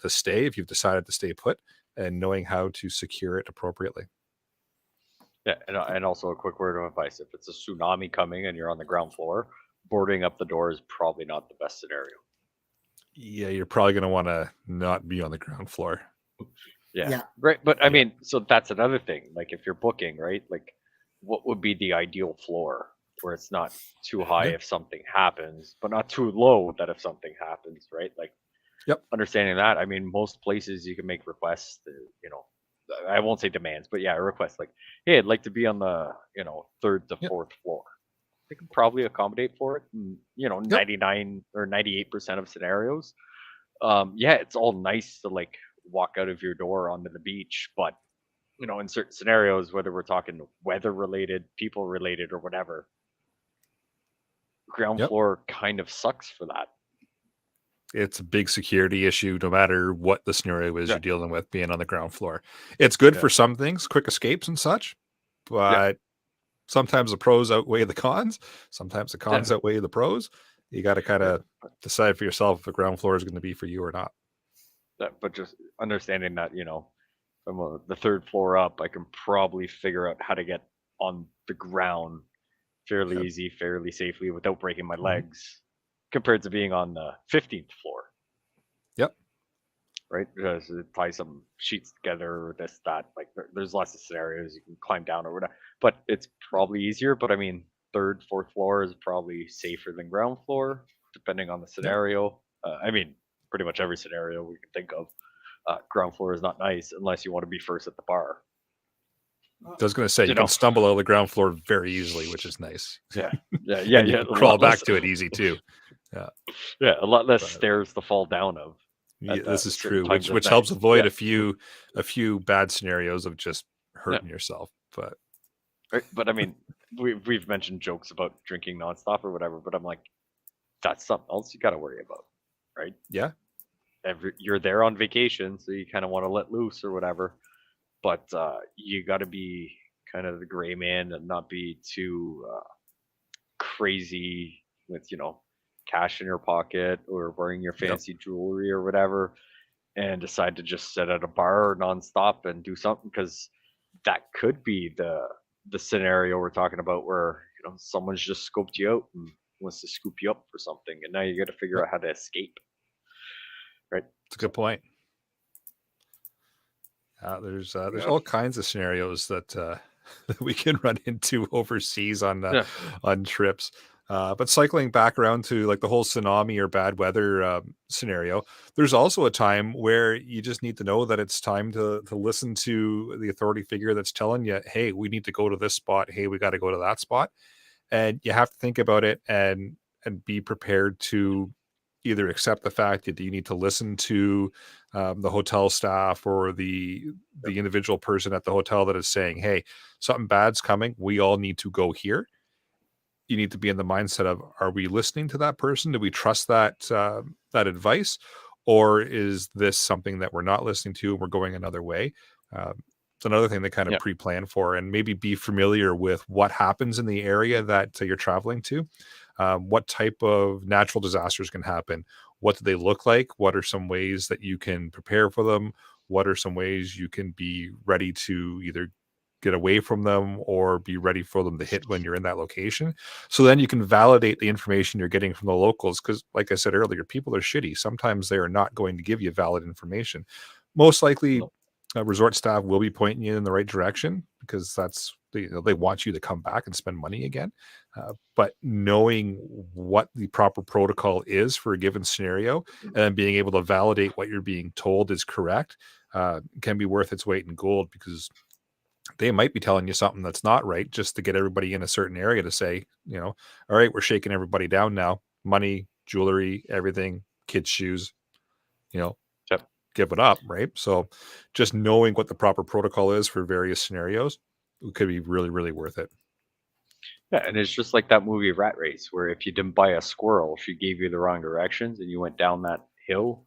stay if you've decided to stay put, and knowing how to secure it appropriately. Yeah, and also a quick word of advice: if it's a tsunami coming and you're on the ground floor, boarding up the door is probably not the best scenario. Yeah, you're probably going to want to not be on the ground floor. Yeah, Yeah. right. But I Yeah. mean, so that's another thing. Like if you're booking, right? Like, what would be the ideal floor where it's not too high Yeah. if something happens, but not too low that if something happens, right? Like, Yep. understanding that. I mean, most places you can make requests. I won't say demands, but yeah, a request like, hey, I'd like to be on the third to Yep. fourth floor. They can probably accommodate for it. In, Yep. 99 or 98% of scenarios. Yeah, it's all nice to like walk out of your door onto the beach, but in certain scenarios, whether we're talking weather related, people related, or whatever, ground Yep. floor kind of sucks for that. It's a big security issue, no matter what the scenario is Yeah. you're dealing with, being on the ground floor. It's good Yeah. for some things, quick escapes and such, but sometimes the pros outweigh the cons. Sometimes the cons outweigh the pros. You got to kind of decide for yourself if the ground floor is going to be for you or not. But just understanding that, from the third floor up, I can probably figure out how to get on the ground fairly Yep. easy, fairly safely without breaking my Mhm. legs, compared to being on the 15th floor. Yep. Right? Because tie some sheets together or this, that. Like there's lots of scenarios you can climb down or whatever. But it's probably easier. But I mean, third, fourth floor is probably safer than ground floor, depending on the scenario. I mean, pretty much every scenario we can think of. Ground floor is not nice unless you want to be first at the bar. I was going to say, you can stumble out of the ground floor very easily, which is nice. Yeah. And you can crawl back to it easy too. Yeah, a lot less stairs to fall down of. Yeah, this is certain true, times of which night. helps avoid Yeah. a few bad scenarios of just hurting yourself. But Right, but I mean, we've mentioned jokes about drinking nonstop or whatever, but I'm like, that's something else you got to worry about, right? yeah, You're there on vacation, so you kind of want to let loose or whatever, but you got to be kind of the gray man and not be too crazy with cash in your pocket or wearing your fancy jewelry or whatever, and decide to just sit at a bar nonstop and do something, because that could be the scenario we're talking about where someone's just scoped you out and wants to scoop you up for something, and now you got to figure out how to escape. Right, it's a good point. There's all kinds of scenarios that that we can run into overseas on trips. But cycling back around to like the whole tsunami or bad weather scenario, there's also a time where you just need to know that it's time to listen to the authority figure that's telling you, hey, we need to go to this spot. Hey, we got to go to that spot. And you have to think about it and be prepared to either accept the fact that you need to listen to the hotel staff or the individual person at the hotel that is saying, hey, something bad's coming. We all need to go here. You need to be in the mindset of, are we listening to that person? Do we trust that that advice? Or is this something that we're not listening to and we're going another way? It's another thing to kind of pre-plan for, and maybe be familiar with what happens in the area that you're traveling to. What type of natural disasters can happen? What do they look like? What are some ways that you can prepare for them? What are some ways you can be ready to either get away from them or be ready for them to hit when you're in that location? So then you can validate the information you're getting from the locals. Because like I said earlier, people are shitty. Sometimes they are not going to give you valid information. Most likely resort staff will be pointing you in the right direction, because that's they want you to come back and spend money again. But knowing what the proper protocol is for a given scenario and then being able to validate what you're being told is correct can be worth its weight in gold, because they might be telling you something that's not right just to get everybody in a certain area to say, all right, we're shaking everybody down now. Money, jewelry, everything, kids' shoes, give it up, right? So just knowing what the proper protocol is for various scenarios could be really, really worth it. Yeah, and it's just like that movie Rat Race, where if you didn't buy a squirrel, she gave you the wrong directions and you went down that hill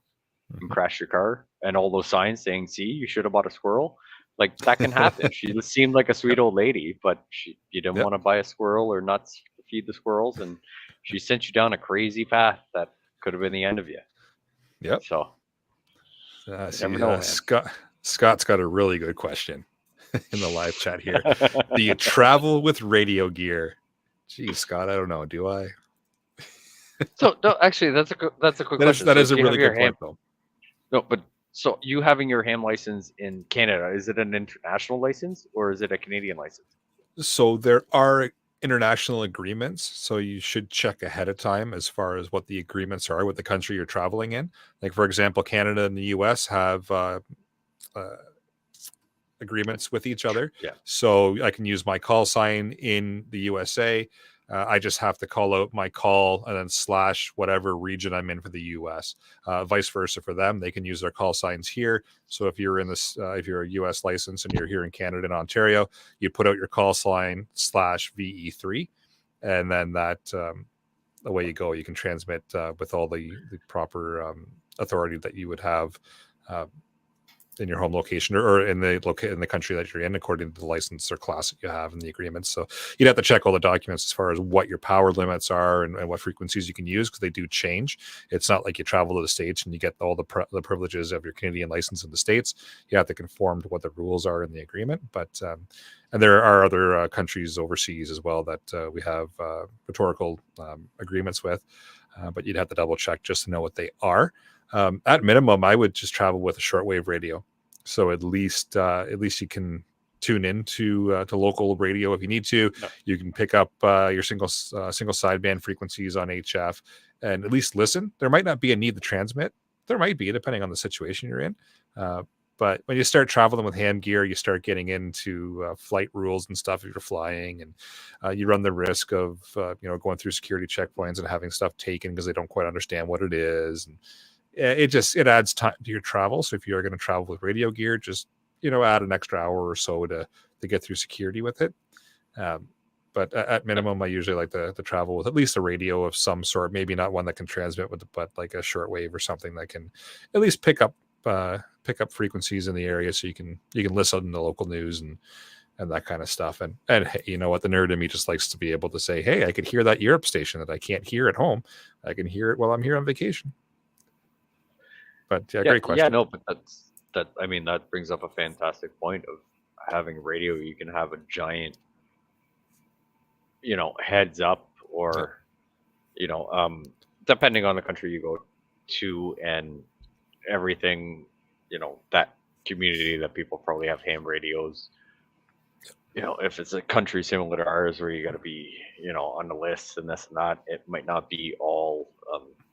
and crashed your car, and all those signs saying, see, you should have bought a squirrel. Like that can happen. She seemed like a sweet old lady, but you didn't Yep. want to buy a squirrel or nuts to feed the squirrels, and she sent you down a crazy path that could have been the end of you. Yep. So See, know, man. Scott's got a really good question in the live chat here. Do you travel with radio gear? Geez, Scott, I don't know. Do I? So no, actually, that's a quick question. That So is a do you really have your good point, though. No, but so you having your ham license in Canada, is it an international license or is it a Canadian license? So there are international agreements, so you should check ahead of time as far as what the agreements are with the country you're traveling in. Like, for example, Canada and the US have agreements with each other. Yeah. So I can use my call sign in the USA. I just have to call out my call and then slash whatever region I'm in for the US. Vice versa for them, they can use their call signs here. So if you're in this, if you're a US license and you're here in Canada and Ontario, you put out your call sign slash VE3, and then that away you go. You can transmit with all the proper authority that you would have in your home location or in the country that you're in, according to the license or class that you have in the agreement. So you'd have to check all the documents as far as what your power limits are and what frequencies you can use, because they do change. It's not like you travel to the States and you get all the privileges of your Canadian license in the States. You have to conform to what the rules are in the agreement. But and there are other countries overseas as well that we have rhetorical agreements with, but you'd have to double check just to know what they are. At minimum, I would just travel with a shortwave radio, so at least you can tune into to local radio if you need to. No. You can pick up your single sideband frequencies on HF and at least listen. There might not be a need to transmit. There might be, depending on the situation you're in. But when you start traveling with ham gear, you start getting into flight rules and stuff if you're flying, and you run the risk of going through security checkpoints and having stuff taken because they don't quite understand what it is. And it adds time to your travel. So if you're going to travel with radio gear, just add an extra hour or so to get through security with it. But at minimum, I usually like to travel with at least a radio of some sort. Maybe not one that can transmit but like a shortwave or something that can at least pick up frequencies in the area, so you can listen to local news and that kind of stuff. And hey, you know what, the nerd in me just likes to be able to say, hey, I could hear that Europe station that I can't hear at home. I can hear it while I'm here on vacation. But yeah, great question. Yeah, no, but that brings up a fantastic point of having radio. You can have a giant, heads up, or depending on the country you go to and everything, that community that people probably have ham radios. If it's a country similar to ours where you got to be, on the list and this and that, it might not be all,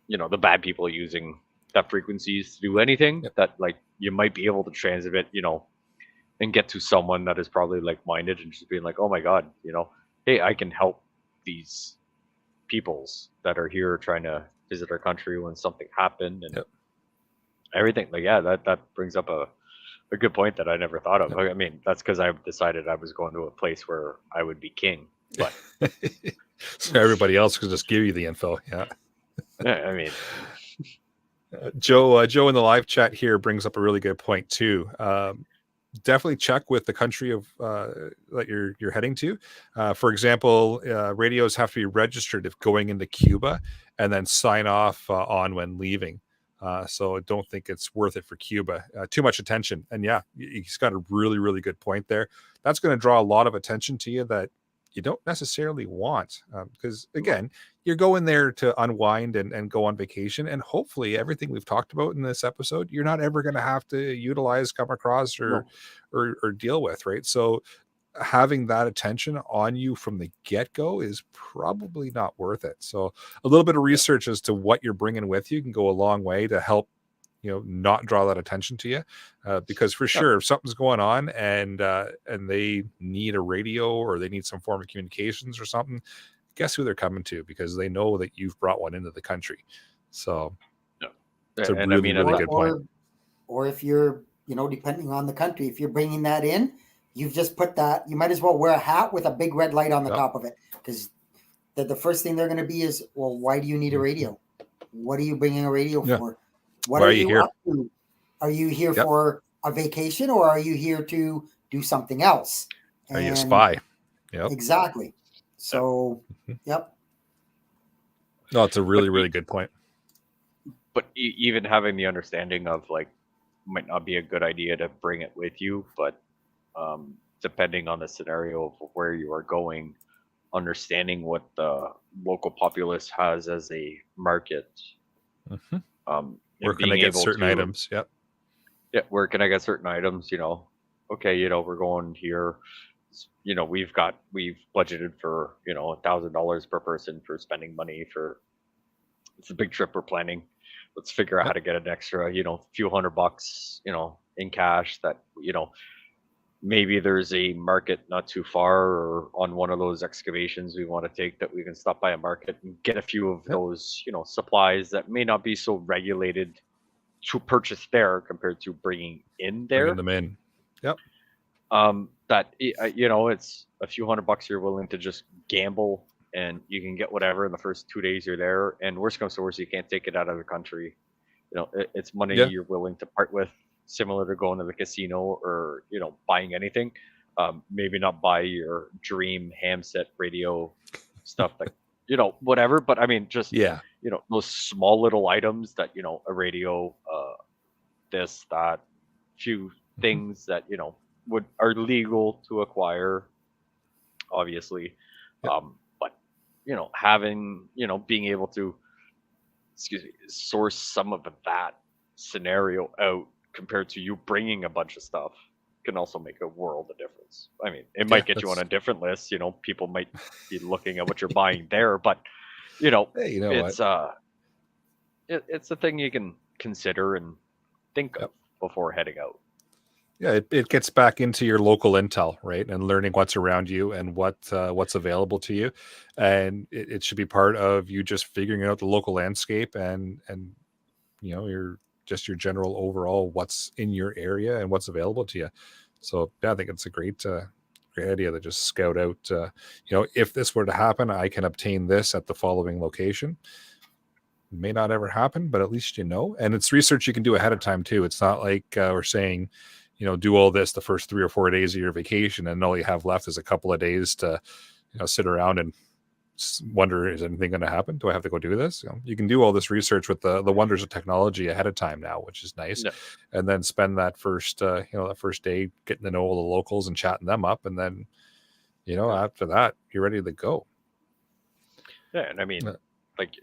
the bad people using that frequencies to do anything. Yep. That like you might be able to transmit, and get to someone that is probably like-minded and just being like, oh my God, hey, I can help these peoples that are here trying to visit our country when something happened and everything. Like, yeah, that brings up a good point that I never thought of. Yep. I mean, that's because I decided I was going to a place where I would be king. But so everybody else could just give you the info. Yeah. I mean, Joe in the live chat here brings up a really good point too. Definitely check with the country of that you're heading to. For example, radios have to be registered if going into Cuba, and then sign off on when leaving. So I don't think it's worth it for Cuba. Too much attention. And yeah, he's got a really, really good point there. That's going to draw a lot of attention to you that you don't necessarily want, because again, you're going there to unwind and go on vacation, and hopefully everything we've talked about in this episode you're not ever going to have to utilize, come across, or deal with, right? So having that attention on you from the get-go is probably not worth it. So a little bit of research as to what you're bringing with you can go a long way to help not draw that attention to you, because for sure, if something's going on and they need a radio or they need some form of communications or something, guess who they're coming to, because they know that you've brought one into the country. So it's a really good point. Or if you're, depending on the country, if you're bringing that in, you've just put that, you might as well wear a hat with a big red light on the top of it, because the first thing they're going to be is, well, why do you need a radio? What are you bringing a radio for? What are you here up to? Are you here for a vacation or are you here to do something else? Are you a And spy? Yep. exactly. So, yep. No, it's a really, But really good point. But even having the understanding of like, might not be a good idea to bring it with you, but depending on the scenario of where you are going, understanding what the local populace has as a market, Mm-hmm. Where and can I being get able certain to, items? Yep. yeah, where can I get certain items? Okay, we're going here. We've budgeted for $1,000 per person for spending money for. It's a big trip we're planning. Let's figure out how Yep. to get an extra, few $100, in cash that, maybe there's a market not too far or on one of those excavations we want to take that we can stop by a market and get a few of Yep. those, supplies that may not be so regulated to purchase there compared to bringing in Bringing there. them in. Yep. It's a few $100 you're willing to just gamble and you can get whatever in the first 2 days you're there. And worst comes to worst, you can't take it out of the country. It's money Yeah. you're willing to part with, similar to going to the casino or buying anything. Maybe not buy your dream ham set radio stuff, like whatever. But I mean, just Yeah. those small little items that a radio, this, that, few things that are legal to acquire, obviously. Yep. But having being able to, source some of that scenario out compared to you bringing a bunch of stuff can also make a world of difference. I mean, it might get you on a different list. People might be looking at what you're buying there, but Hey, you know it's what? it's a thing you can consider and think of before heading out. Yeah, it gets back into your local intel, right? And learning what's around you and what's available to you. And it should be part of you just figuring out the local landscape and your general overall what's in your area and what's available to you. So yeah, I think it's a great idea to just scout out, if this were to happen, I can obtain this at the following location. It may not ever happen, but at least and it's research you can do ahead of time too. It's not like we're saying, do all this the first 3 or 4 days of your vacation and all you have left is a couple of days to sit around and wonder, is anything going to happen? Do I have to go do this? You can do all this research with the wonders of technology ahead of time now, which is nice. Yeah. And then spend that first that first day getting to know all the locals and chatting them up, and then after that you're ready to go. Yeah, and I mean,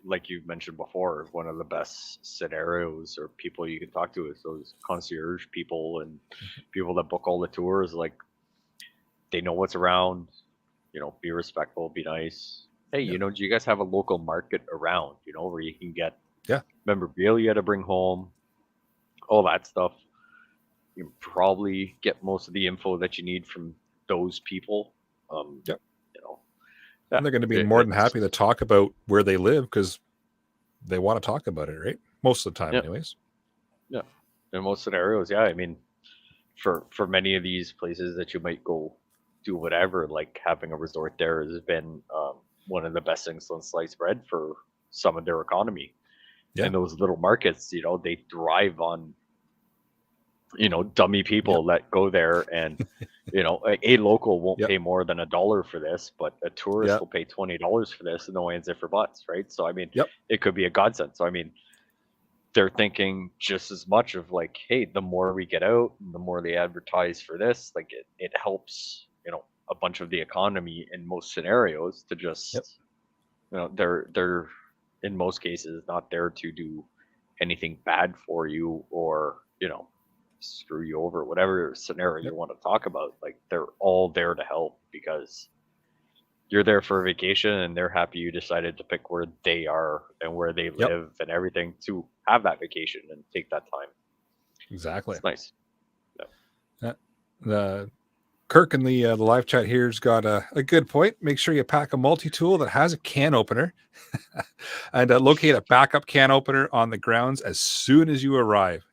like you mentioned before, one of the best scenarios or people you can talk to is those concierge people and people that book all the tours. Like, they know what's around. Be respectful, be nice. Hey, do you guys have a local market around? Where you can get memorabilia to bring home, all that stuff. You can probably get most of the info that you need from those people. And they're going to be more than happy to talk about where they live because they want to talk about it, right? Most of the time, anyways. Yeah, in most scenarios, yeah. I mean, for many of these places that you might go do whatever, like having a resort there has been one of the best things on sliced bread for some of their economy. Yeah. And those little markets, they thrive on dummy people that go there, and a local won't pay more than $1 for this, but a tourist will pay $20 for this, and no ands, if, or buts, right? So I mean, it could be a godsend. So I mean, they're thinking just as much of like, hey, the more we get out, the more they advertise for this, like it helps a bunch of the economy in most scenarios to just they're in most cases not there to do anything bad for you or screw you over, whatever scenario you want to talk about. Like, they're all there to help because you're there for a vacation and they're happy you decided to pick where they are and where they live and everything to have that vacation and take that time. Exactly. It's nice. The Kirk in the live chat here's got a good point. Make sure you pack a multi-tool that has a can opener and locate a backup can opener on the grounds as soon as you arrive.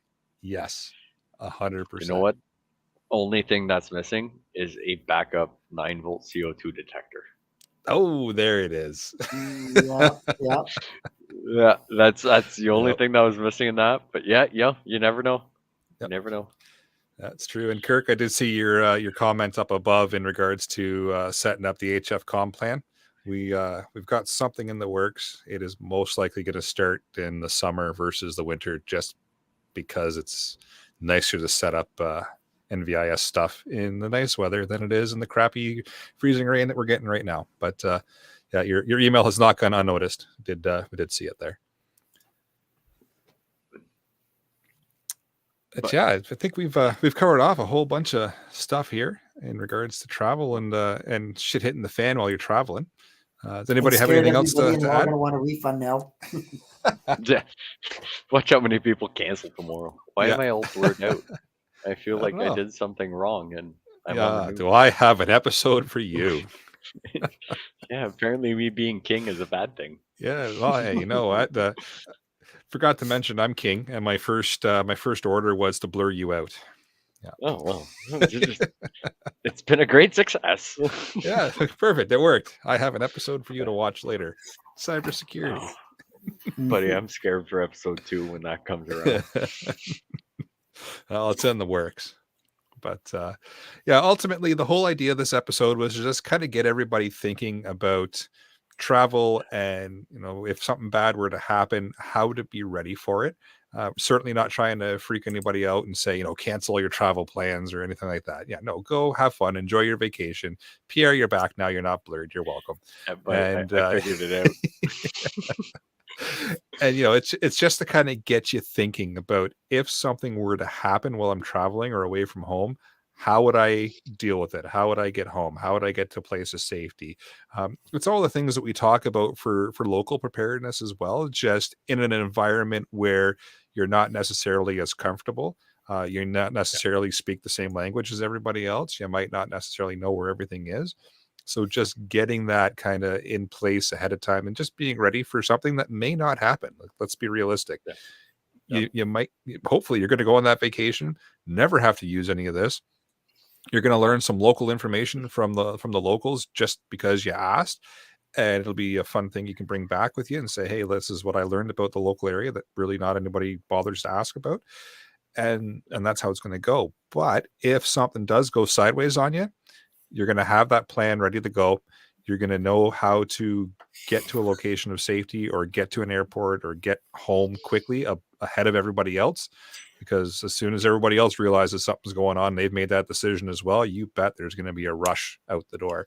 Yes, 100%. You know what? Only thing that's missing is a backup 9-volt CO2 detector. Oh, there it is. Yeah, that's the only thing that was missing in that. But yeah, you never know. You never know. That's true. And Kirk, I did see your comment up above in regards to setting up the HF com plan. We've got something in the works. It is most likely going to start in the summer versus the winter, just because it's nicer to set up NVIS stuff in the nice weather than it is in the crappy freezing rain that we're getting right now. But yeah, your email has not gone unnoticed. We did see it there. But yeah, I think we've covered off a whole bunch of stuff here in regards to travel and shit hitting the fan while you're traveling. Does anybody have anything else to They're all add? going to want a refund now. Yeah. Watch how many people cancel tomorrow. Why am Yeah. I all blurred out? I feel I like don't I know. did something wrong, and I'm Yeah, on the do news. I have an episode for you? Yeah, apparently me being king is a bad thing. Yeah, well, hey, you know what? Forgot to mention I'm king, and my first order was to blur you out. Yeah. Oh well, it's been a great success. Yeah, perfect. It worked. I have an episode for you to watch later. Cybersecurity. Buddy, I'm scared for episode 2 when that comes around. Well, it's in the works. But yeah, ultimately, the whole idea of this episode was to just kind of get everybody thinking about travel and, if something bad were to happen, how to be ready for it. Certainly not trying to freak anybody out and say, cancel your travel plans or anything like that. Yeah, no, go have fun, enjoy your vacation. Pierre, you're back now. You're not blurred. You're welcome. Yeah, but And I figured it out. and it's just to kind of get you thinking about if something were to happen while I'm traveling or away from home, how would I deal with it? How would I get home? How would I get to a place of safety? It's all the things that we talk about for local preparedness as well, just in an environment where you're not necessarily as comfortable. You're not necessarily speak the same language as everybody else. You might not necessarily know where everything is. So just getting that kind of in place ahead of time and just being ready for something that may not happen. Let's be realistic. Yeah. You might, hopefully you're going to go on that vacation, never have to use any of this. You're going to learn some local information from the locals just because you asked. And it'll be a fun thing you can bring back with you and say, hey, this is what I learned about the local area that really not anybody bothers to ask about. And that's how it's going to go. But if something does go sideways on you, you're going to have that plan ready to go. You're going to know how to get to a location of safety or get to an airport or get home quickly ahead of everybody else. Because as soon as everybody else realizes something's going on, they've made that decision as well. You bet there's going to be a rush out the door.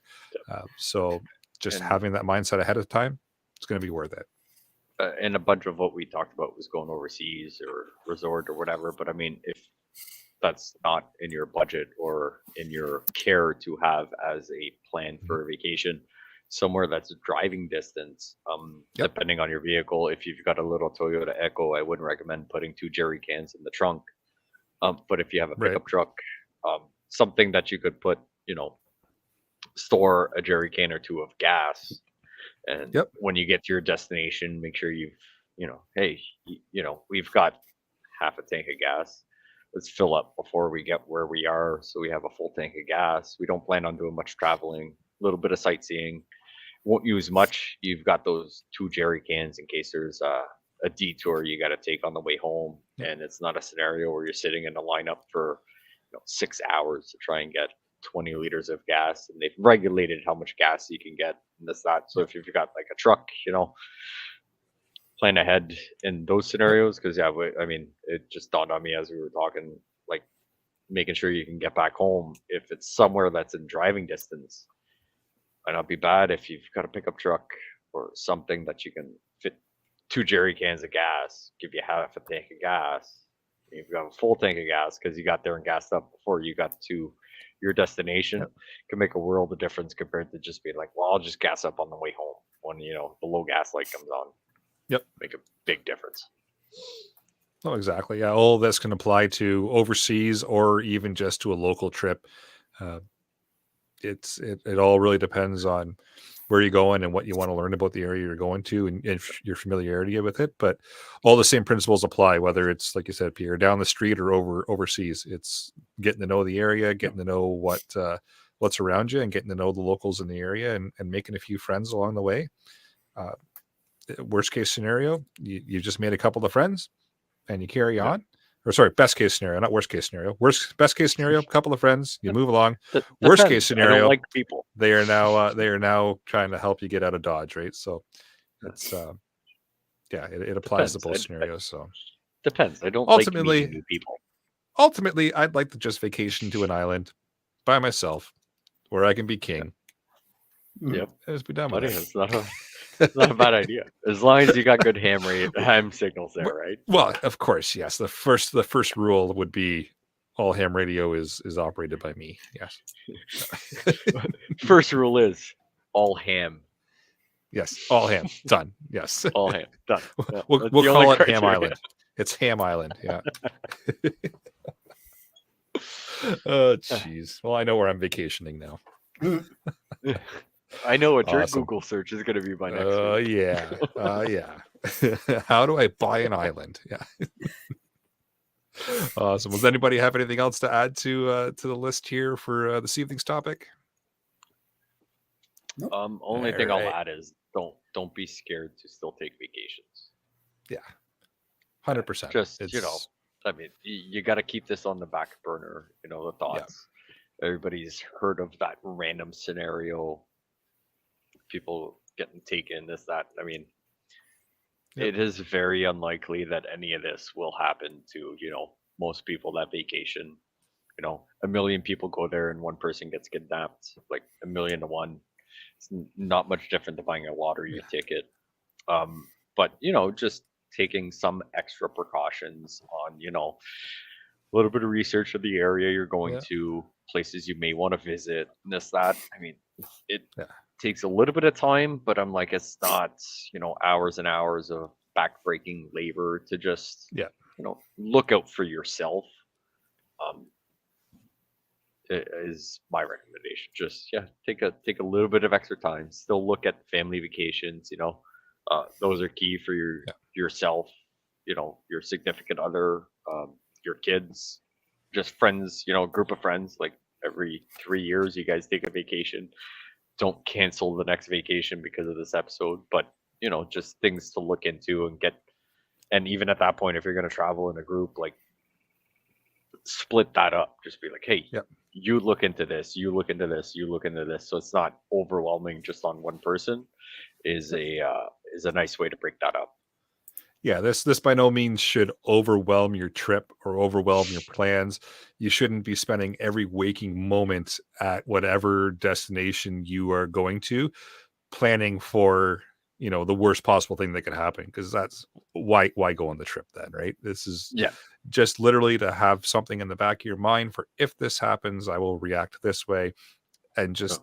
So just having that mindset ahead of time, it's going to be worth it. And a bunch of what we talked about was going overseas or resort or whatever. But I mean, if that's not in your budget or in your care to have as a plan for a vacation, somewhere that's driving distance, depending on your vehicle. If you've got a little Toyota Echo, I wouldn't recommend putting 2 jerry cans in the trunk. But if you have a pickup truck, something that you could put, store a jerry can or 2 of gas. And when you get to your destination, make sure you've, hey, we've got half a tank of gas. Let's fill up before we get where we are, so we have a full tank of gas. We don't plan on doing much traveling, a little bit of sightseeing. Won't use much. You've got those 2 jerry cans in case there's a detour you got to take on the way home, and it's not a scenario where you're sitting in a lineup for 6 hours to try and get 20 liters of gas, and they've regulated how much gas you can get and this that. So if you've got like a truck, plan ahead in those scenarios, because I mean, it just dawned on me as we were talking, like making sure you can get back home. If it's somewhere that's in driving distance, might not be bad if you've got a pickup truck or something that you can fit 2 jerry cans of gas, give you half a tank of gas. You've got a full tank of gas because you got there and gassed up before you got to your destination. Can make a world of difference compared to just being like, well, I'll just gas up on the way home when the low gas light comes on. Make a big difference. Oh, exactly. Yeah, all of this can apply to overseas or even just to a local trip. It all really depends on where you're going and what you want to learn about the area you're going to and your familiarity with it. But all the same principles apply, whether it's, like you said, Pierre, down the street or overseas. It's getting to know the area, getting to know what's around you, and getting to know the locals in the area, and making a few friends along the way. Worst case scenario, you just made a couple of friends and you carry on. or sorry, best case scenario, not worst case scenario. Best case scenario, couple of friends, you move along. Worst case Depends. I don't scenario, like people. they are now trying to help you get out of Dodge, right? So it's yeah, it applies to both scenarios. So Depends. I don't ultimately, like meeting new people. ultimately, I'd like to just vacation to an island by myself where I can be king. Yep. And just be done with Buddy, it. it's not a bad idea. As long as you got good ham signals there, right? Well, of course, yes. The first rule would be all ham radio is operated by me. Yes. First rule is all ham. Yes, all ham. Done. Yes. All ham. Done. Yeah, we'll that's the call only it Ham criteria. Island. It's Ham Island. Yeah. Oh, jeez. Well, I know where I'm vacationing now. I know what your Awesome. Google search is going to be by next week. Yeah. Yeah. How do I buy an island? Yeah. Awesome. Does anybody have anything else to add to the list here for this evening's topic? Only thing Alright. I'll add is don't be scared to still take vacations. Yeah. 100%. Just I mean, you got to keep this on the back burner. The thoughts. Everybody's heard of that random scenario. People getting taken, this, that. I mean, it is very unlikely that any of this will happen to, most people that vacation. 1 million people go there and one person gets kidnapped, like 1,000,000 to 1. It's not much different than buying a lottery ticket. But, just taking some extra precautions on, a little bit of research of the area you're going to, places you may want to visit, and this, that. I mean, it takes a little bit of time, but I'm like, it's not, hours and hours of backbreaking labor to just, look out for yourself. Is my recommendation. Just take a little bit of extra time. Still look at family vacations. Those are key for yourself. Your significant other, your kids, just friends. Group of friends. Like every 3 years, you guys take a vacation. Don't cancel the next vacation because of this episode. But just things to look into and get. And even at that point, if you're going to travel in a group, like split that up. Just be like, hey, you look into this, you look into this, you look into this. So it's not overwhelming just on one person. Is a nice way to break that up. Yeah, this by no means should overwhelm your trip or overwhelm your plans. You shouldn't be spending every waking moment at whatever destination you are going to, planning for the worst possible thing that could happen, because that's why go on the trip then, right? This is just literally to have something in the back of your mind for, if this happens, I will react this way, and just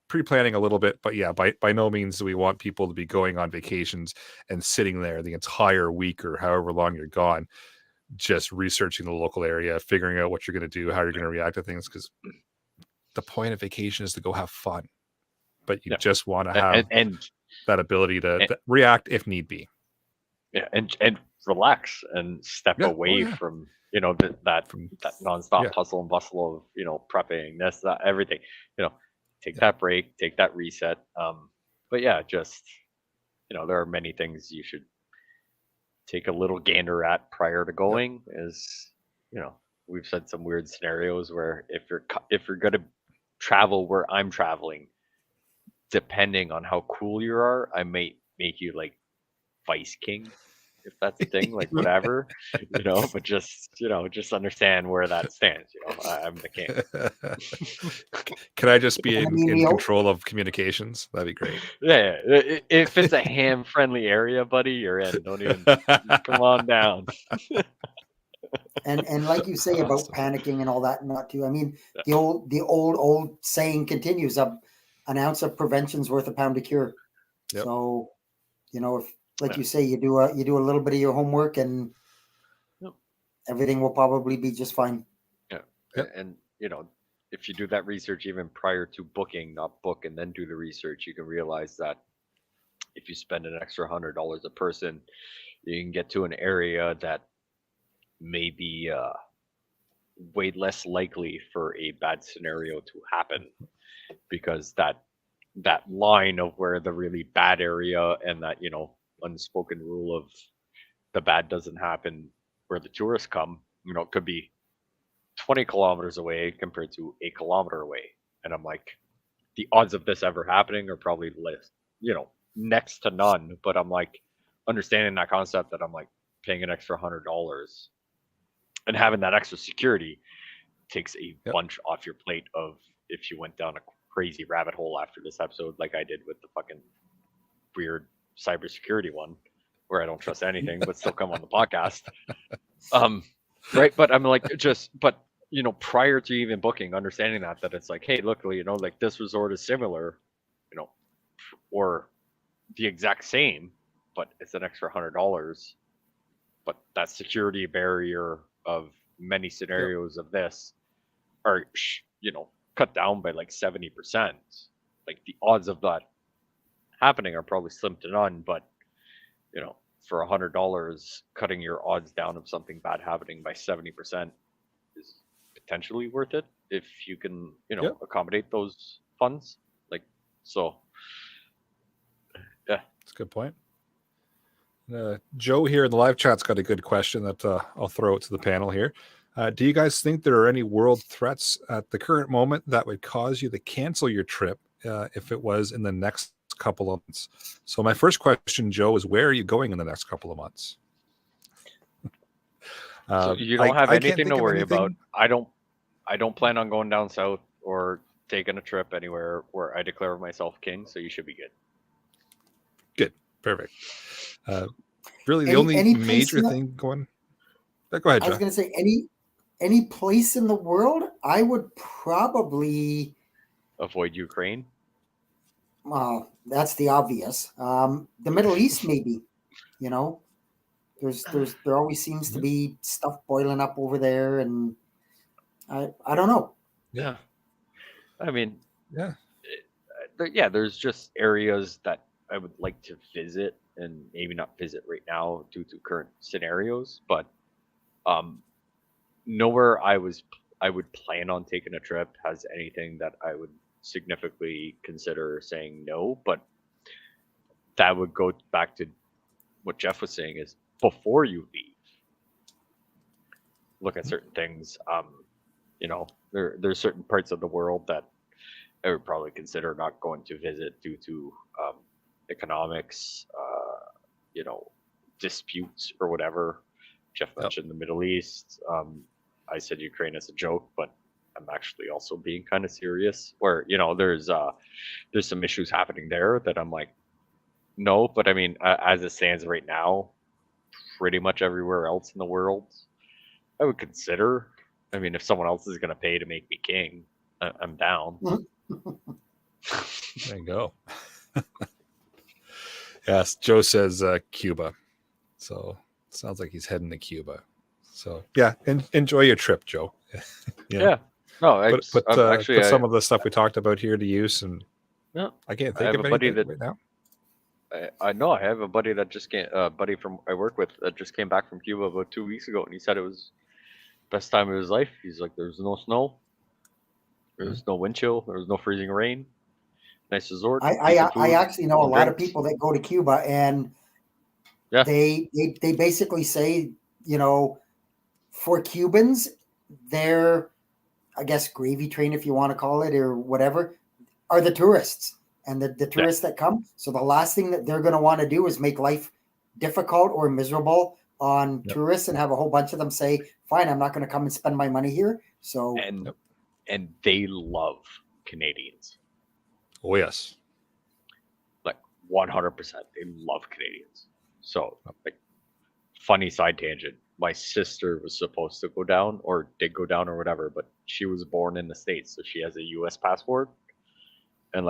pre-planning a little bit. But by no means do we want people to be going on vacations and sitting there the entire week or however long you're gone, just researching the local area, figuring out what you're going to do, how you're going to react to things, because the point of vacation is to go have fun, but you just want to have that ability to react if need be. Yeah, and relax and step away from that nonstop hustle and bustle of prepping, this, that, everything. Take that break, take that reset. But just there are many things you should take a little gander at prior to going. Is we've said some weird scenarios where if you're going to travel where I'm traveling, depending on how cool you are, I might make you like vice king, if that's the thing, like whatever, but just understand where that stands. I'm the king. Can I just be in control of communications? That'd be great. Yeah. If it's a ham friendly area, buddy, you're in. Don't even come on down. And like you say about panicking and all that, not to. I mean, the old saying continues: an ounce of prevention's worth a pound of cure. So, if, like you say, you do a little bit of your homework, and everything will probably be just fine. And if you do that research even prior to booking, not book and then do the research, you can realize that if you spend an extra $100 a person, you can get to an area that may be way less likely for a bad scenario to happen, because that line of where the really bad area and that unspoken rule of the bad doesn't happen where the tourists come it could be 20 kilometers away compared to a kilometer away. And I'm like, the odds of this ever happening are probably less, next to none. But I'm like, understanding that concept that I'm like paying an extra $100 and having that extra security takes a Yep. bunch off your plate of if you went down a crazy rabbit hole after this episode, like I did with the fucking weird cybersecurity one, where I don't trust anything, but still come on the podcast. Right. But I'm like, prior to even booking, understanding that it's like, hey, look, like this resort is similar, or the exact same, but it's an extra $100. But that security barrier of many scenarios of this are, cut down by like 70%. Like the odds of that happening are probably slim to none, but for $100, cutting your odds down of something bad happening by 70% is potentially worth it if you can, Yep. accommodate those funds. Like, so, yeah. That's a good point. Joe here in the live chat's got a good question that I'll throw out to the panel here. Do you guys think there are any world threats at the current moment that would cause you to cancel your trip if it was in the next couple of months? So my first question, Joe, is where are you going in the next couple of months? So you don't have I can't anything think to of worry about. anything. I don't plan on going down south or taking a trip anywhere where I declare myself king. So you should be good. Good, perfect. Really, the Any- only any place major in the- thing going. Go ahead, I was Joe. going to say any place in the world, I would probably. Avoid Ukraine. Well, that's the obvious. The Middle East, maybe. There always seems to be stuff boiling up over there, and I don't know. Yeah. I mean, Yeah. There's just areas that I would like to visit and maybe not visit right now due to current scenarios, but nowhere I would plan on taking a trip has anything that I would significantly consider saying no. But that would go back to what Jeff was saying, is before you leave, look at certain things. There's certain parts of the world that I would probably consider not going to visit due to economics, disputes or whatever. Jeff mentioned the Middle East. I said Ukraine as a joke, but I'm actually also being kind of serious. Where there's some issues happening there that I'm like, no. But I mean, as it stands right now, pretty much everywhere else in the world, I would consider. I mean, if someone else is going to pay to make me king, I'm down. There you go. Yes, Joe says Cuba. So sounds like he's heading to Cuba. So yeah, enjoy your trip, Joe. Yeah. No, put some of the stuff we talked about here to use, and I can't think of anything right now. I know I have a buddy that just came, buddy from I work with that just came back from Cuba about 2 weeks ago, and he said it was best time of his life. He's like, there's no snow, there's no wind chill, there's no freezing rain. Nice resort. I actually know a lot of people that go to Cuba, and they basically say, for Cubans, their, I guess, gravy train, if you want to call it, or whatever, are the tourists and the tourists that come. So the last thing that they're going to want to do is make life difficult or miserable on tourists and have a whole bunch of them say, fine, I'm not going to come and spend my money here. So and they love Canadians. Oh yes, like 100%. They love Canadians. So, like, funny side tangent. My sister was supposed to go down, or did go down, or whatever, but she was born in the States, so she has a U.S. passport. And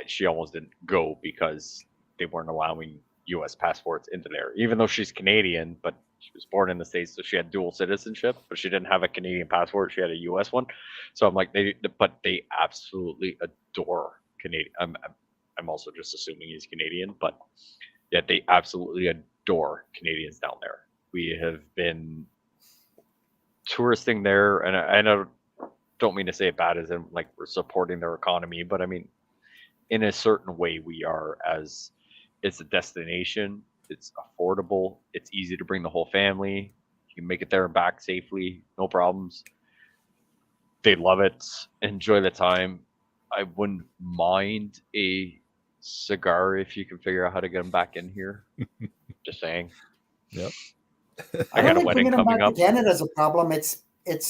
she almost didn't go because they weren't allowing U.S. passports into there, even though she's Canadian, but she was born in the States, so she had dual citizenship, but she didn't have a Canadian passport. She had a U.S. one. So I'm like, they absolutely adore Canadian. I'm also just assuming he's Canadian, but yeah, they absolutely adore Canadians down there. We have been touristing there, and I don't mean to say it bad as in like we're supporting their economy, but I mean, in a certain way we are, as it's a destination It's affordable. It's easy to bring the whole family. You can make it there and back safely, no problems. They love it. Enjoy the time. I wouldn't mind a cigar if you can figure out how to get them back in here. Just saying. Yep. I got a wedding bringing them coming back up. to Canada is a problem. It's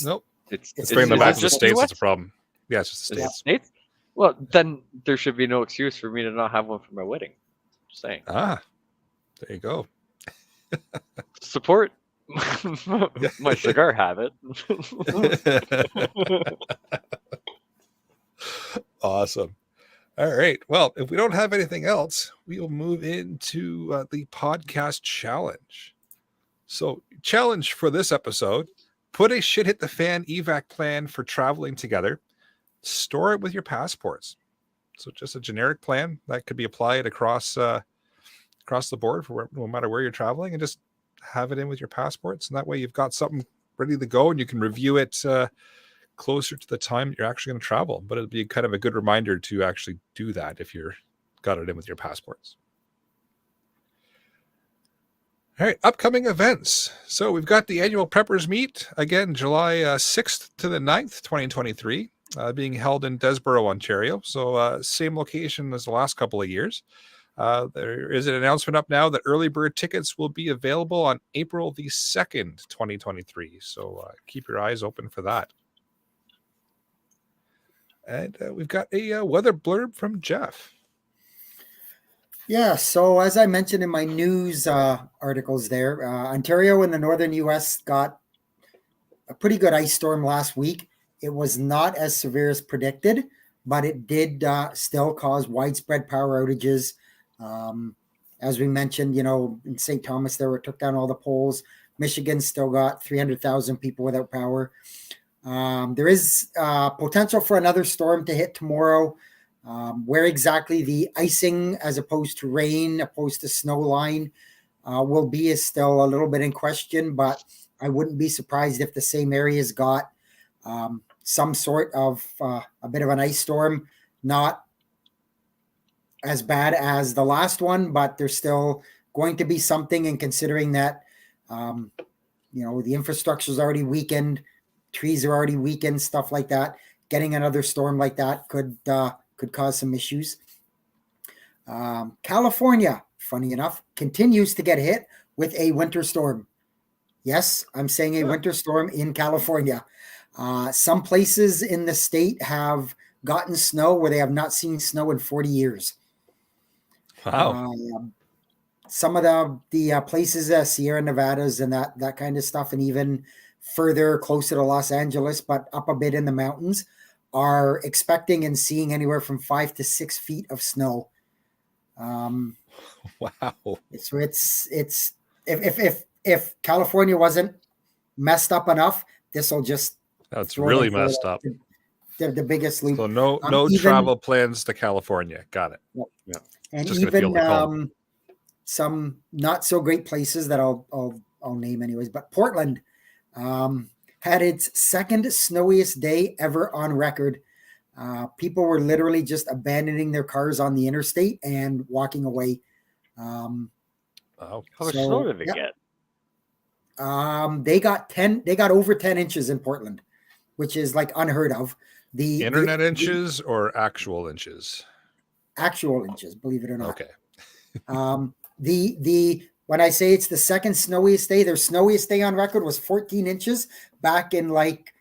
Nope. It's Bringing them is back it to the just States US? is a problem. Yeah, it's just the Is it States. States? Well, then there should be no excuse for me to not have one for my wedding. Just saying. Ah, there you go. Support my cigar habit. Awesome. All right. Well, if we don't have anything else, we will move into the podcast challenge. So, challenge for this episode: put a shit hit the fan evac plan for traveling together. Store it with your passports. So, just a generic plan that could be applied across the board for no matter where you're traveling, and just have it in with your passports. And that way, you've got something ready to go, and you can review it closer to the time you're actually going to travel. But it'll be kind of a good reminder to actually do that if you're got it in with your passports. All right, upcoming events. So we've got the annual Preppers Meet, again, July 6th to the 9th, 2023, being held in Desborough, Ontario. So same location as the last couple of years. There is an announcement up now that early bird tickets will be available on April the 2nd, 2023. So keep your eyes open for that. And we've got a weather blurb from Jeff. Yeah, so as I mentioned in my news articles there, Ontario and the northern U.S. got a pretty good ice storm last week. It was not as severe as predicted, but it did still cause widespread power outages. As we mentioned, in St. Thomas there, it took down all the poles. Michigan still got 300,000 people without power. There is potential for another storm to hit tomorrow. Where exactly the icing as opposed to rain, opposed to snow line will be is still a little bit in question, but I wouldn't be surprised if the same areas got some sort of a bit of an ice storm. Not as bad as the last one, but there's still going to be something, and considering that, the infrastructure is already weakened, trees are already weakened, stuff like that, getting another storm like that could cause some issues. California, funny enough, continues to get hit with a winter storm. Yes, I'm saying a winter storm in California. Some places in the state have gotten snow where they have not seen snow in 40 years. Wow. Some of the places, Sierra Nevadas and that kind of stuff, and even further closer to Los Angeles, but up a bit in the mountains, are expecting and seeing anywhere from 5 to 6 feet of snow. Wow. It's if California wasn't messed up enough, this will just That's really messed up. The biggest loop. So no even travel plans to California. Got it. Yeah. And Just gonna feel even like home. some not so great places that I'll name anyways. But Portland had its second snowiest day ever on record. People were literally just abandoning their cars on the interstate and walking away. Wow. How much snow did they get? They got over 10 inches in Portland, which is like unheard of. The Internet inches or actual inches? Actual inches, believe it or not. Okay. When I say it's the second snowiest day, their snowiest day on record was 14 inches back in like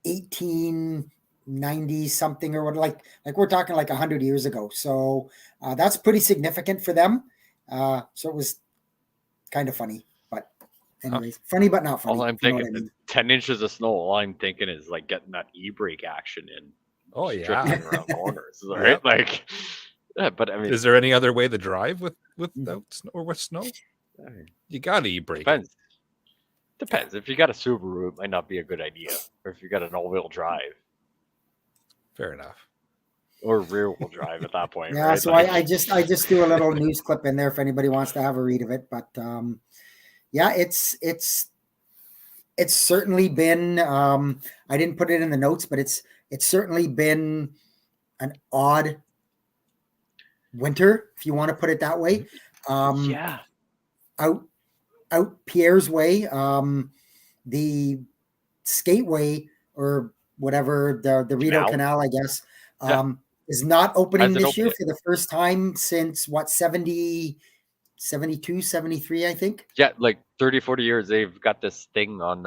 1890 something, or what, like we're talking like 100 years ago. So that's pretty significant for them. So it was kind of funny, but anyways, funny but not funny. All I'm thinking, 10 inches of snow. All I'm thinking is like getting that e-brake action in. Oh yeah. Drifting around corners, right? Yep. Like, yeah, but I mean, is there any other way to drive without snow or with snow? You got to e-brake. Depends. If you got a Subaru, it might not be a good idea. Or if you got an all-wheel drive. Fair enough. Or rear-wheel drive at that point. Yeah, right? so I just do a little news clip in there if anybody wants to have a read of it. But yeah, it's certainly been. I didn't put it in the notes, but it's certainly been an odd winter, if you want to put it that way. Yeah. Out Pierre's Way, the skateway or whatever, the Rideau Canal, I guess, is not opening this year for the first time since what, 70, 72, 73, I think. Yeah, like 30, 40 years, they've got this thing on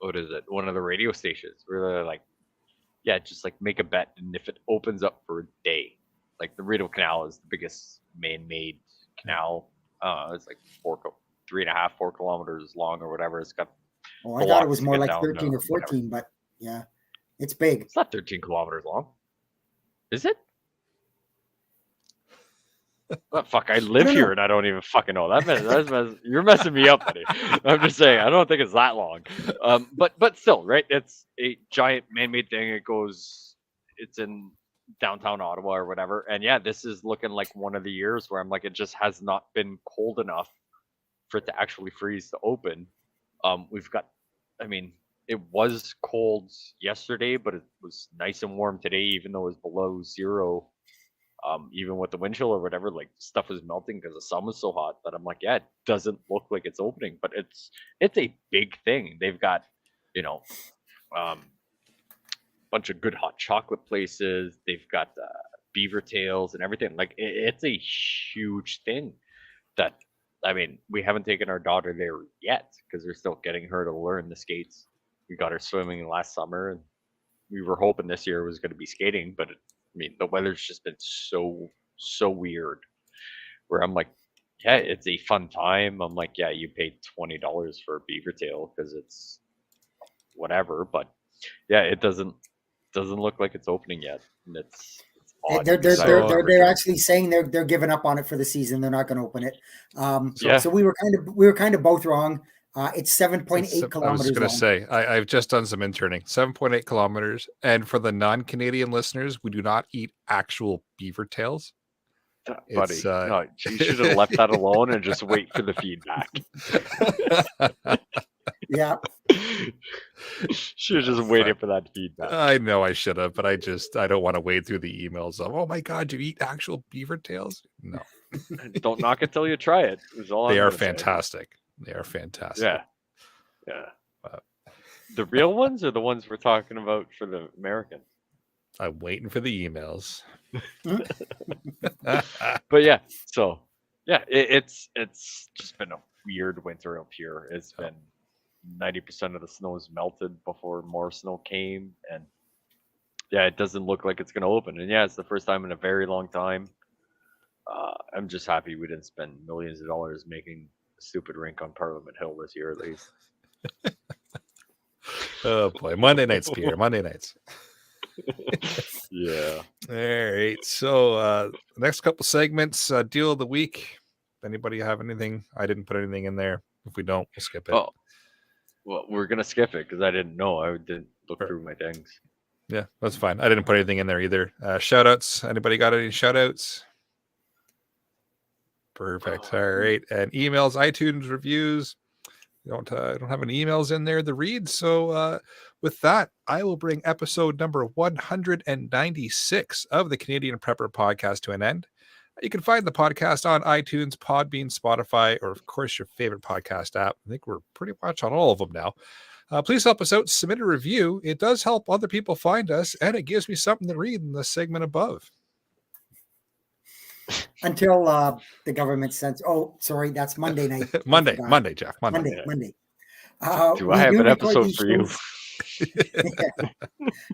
what is it? One of the radio stations where they're like, yeah, just like make a bet, and if it opens up for a day, like the Rideau Canal is the biggest man-made canal. It's like 3.5, 4 kilometers long or whatever. It's got. Oh, I thought it was more like 13 or 14, but yeah, it's big. It's not 13 kilometers long, is it? Well, fuck, I live here and I don't even fucking know. You're messing me up, buddy. I'm just saying, I don't think it's that long. But still, right? It's a giant man-made thing. It's in downtown Ottawa or whatever. And yeah, this is looking like one of the years where I'm like, it just has not been cold enough for it to actually freeze to open. We've got, I mean, it was cold yesterday, but it was nice and warm today, even though it was below zero. Even with the wind chill or whatever, like stuff is melting because the sun was so hot that I'm like, yeah, it doesn't look like it's opening, but it's a big thing. They've got, bunch of good hot chocolate places. They've got beaver tails and everything. Like it's a huge thing. That, I mean, we haven't taken our daughter there yet because they're still getting her to learn the skates. We got her swimming last summer, and we were hoping this year was going to be skating, but I mean, the weather's just been so weird where I'm like, yeah, it's a fun time. I'm like, yeah, you paid $20 for a beaver tail because it's whatever, but yeah, it doesn't look like it's opening yet. And it's odd. They're actually saying they're giving up on it for the season. They're not going to open it. So we were kind of both wrong. It's 7.8 kilometers. I was going to say, I've just done some interning. 7.8 kilometers. And for the non-Canadian listeners, we do not eat actual beaver tails. Buddy, no, you should have left that alone and just wait for the feedback. Yeah. Should have just waited for that feedback. I know I should have, but I don't want to wade through the emails of, oh my God, you eat actual beaver tails? No. Don't knock it till you try it. They are fantastic. They are fantastic. Yeah. The real ones or the ones we're talking about for the Americans? I'm waiting for the emails. But yeah, so yeah, it's just been a weird winter up here. It's been 90% of the snow is melted before more snow came, and yeah, it doesn't look like it's going to open. And yeah, it's the first time in a very long time. I'm just happy we didn't spend millions of dollars making a stupid rink on Parliament Hill this year, at least. Oh boy, Monday nights, Pierre. Monday nights. Yeah. All right. So the next couple segments, deal of the week. Anybody have anything? I didn't put anything in there. If we don't, we'll skip it. Oh, well, we're gonna skip it because I didn't know. I didn't look through my things. Yeah, that's fine. I didn't put anything in there either. Shout outs. Anybody got any shout outs? Perfect. All right. And emails, iTunes reviews. I don't have any emails in there to read. So with that, I will bring episode number 196 of the Canadian Prepper Podcast to an end. You can find the podcast on iTunes, Podbean, Spotify, or of course your favorite podcast app. I think we're pretty much on all of them now. Please help us out. Submit a review. It does help other people find us, and it gives me something to read in the segment above. Until the government sends. Oh, sorry, that's Monday night. Monday, Jeff. Monday. Do I have an episode for you?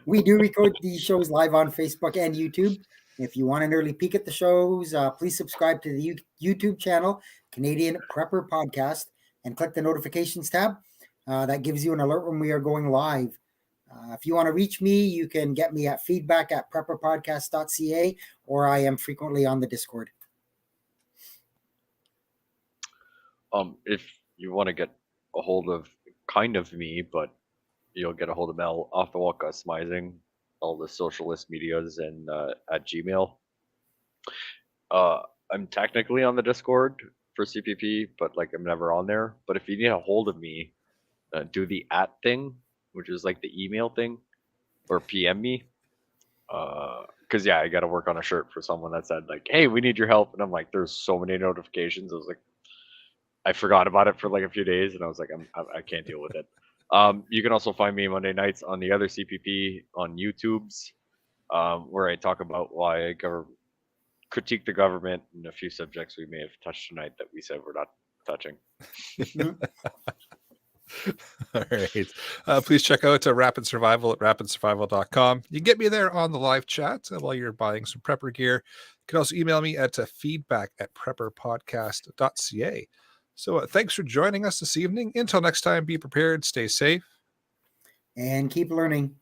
We do record these shows live on Facebook and YouTube. If you want an early peek at the shows, please subscribe to the YouTube channel, Canadian Prepper Podcast, and click the notifications tab. That gives you an alert when we are going live. If you want to reach me, you can get me at feedback@prepperpodcast.ca, or I am frequently on the Discord. If you want to get a hold of kind of me, but you'll get a hold of Mel off the wall customizing, all the socialist medias, and at Gmail. I'm technically on the Discord for CPP, but like I'm never on there. But if you need a hold of me, do the @ thing, which is like the email thing, or PM me. because I got to work on a shirt for someone that said like, "Hey, we need your help," and I'm like, "There's so many notifications." I was like, I forgot about it for like a few days, and I was like, I can't deal with it. You can also find me Monday nights on the other CPP on YouTube's, where I talk about why critique the government and a few subjects we may have touched tonight that we said we're not touching. All right. Please check out Rapid Survival at rapidsurvival.com. You can get me there on the live chat while you're buying some prepper gear. You can also email me at feedback@prepperpodcast.ca. So thanks for joining us this evening. Until next time, be prepared, stay safe. And keep learning.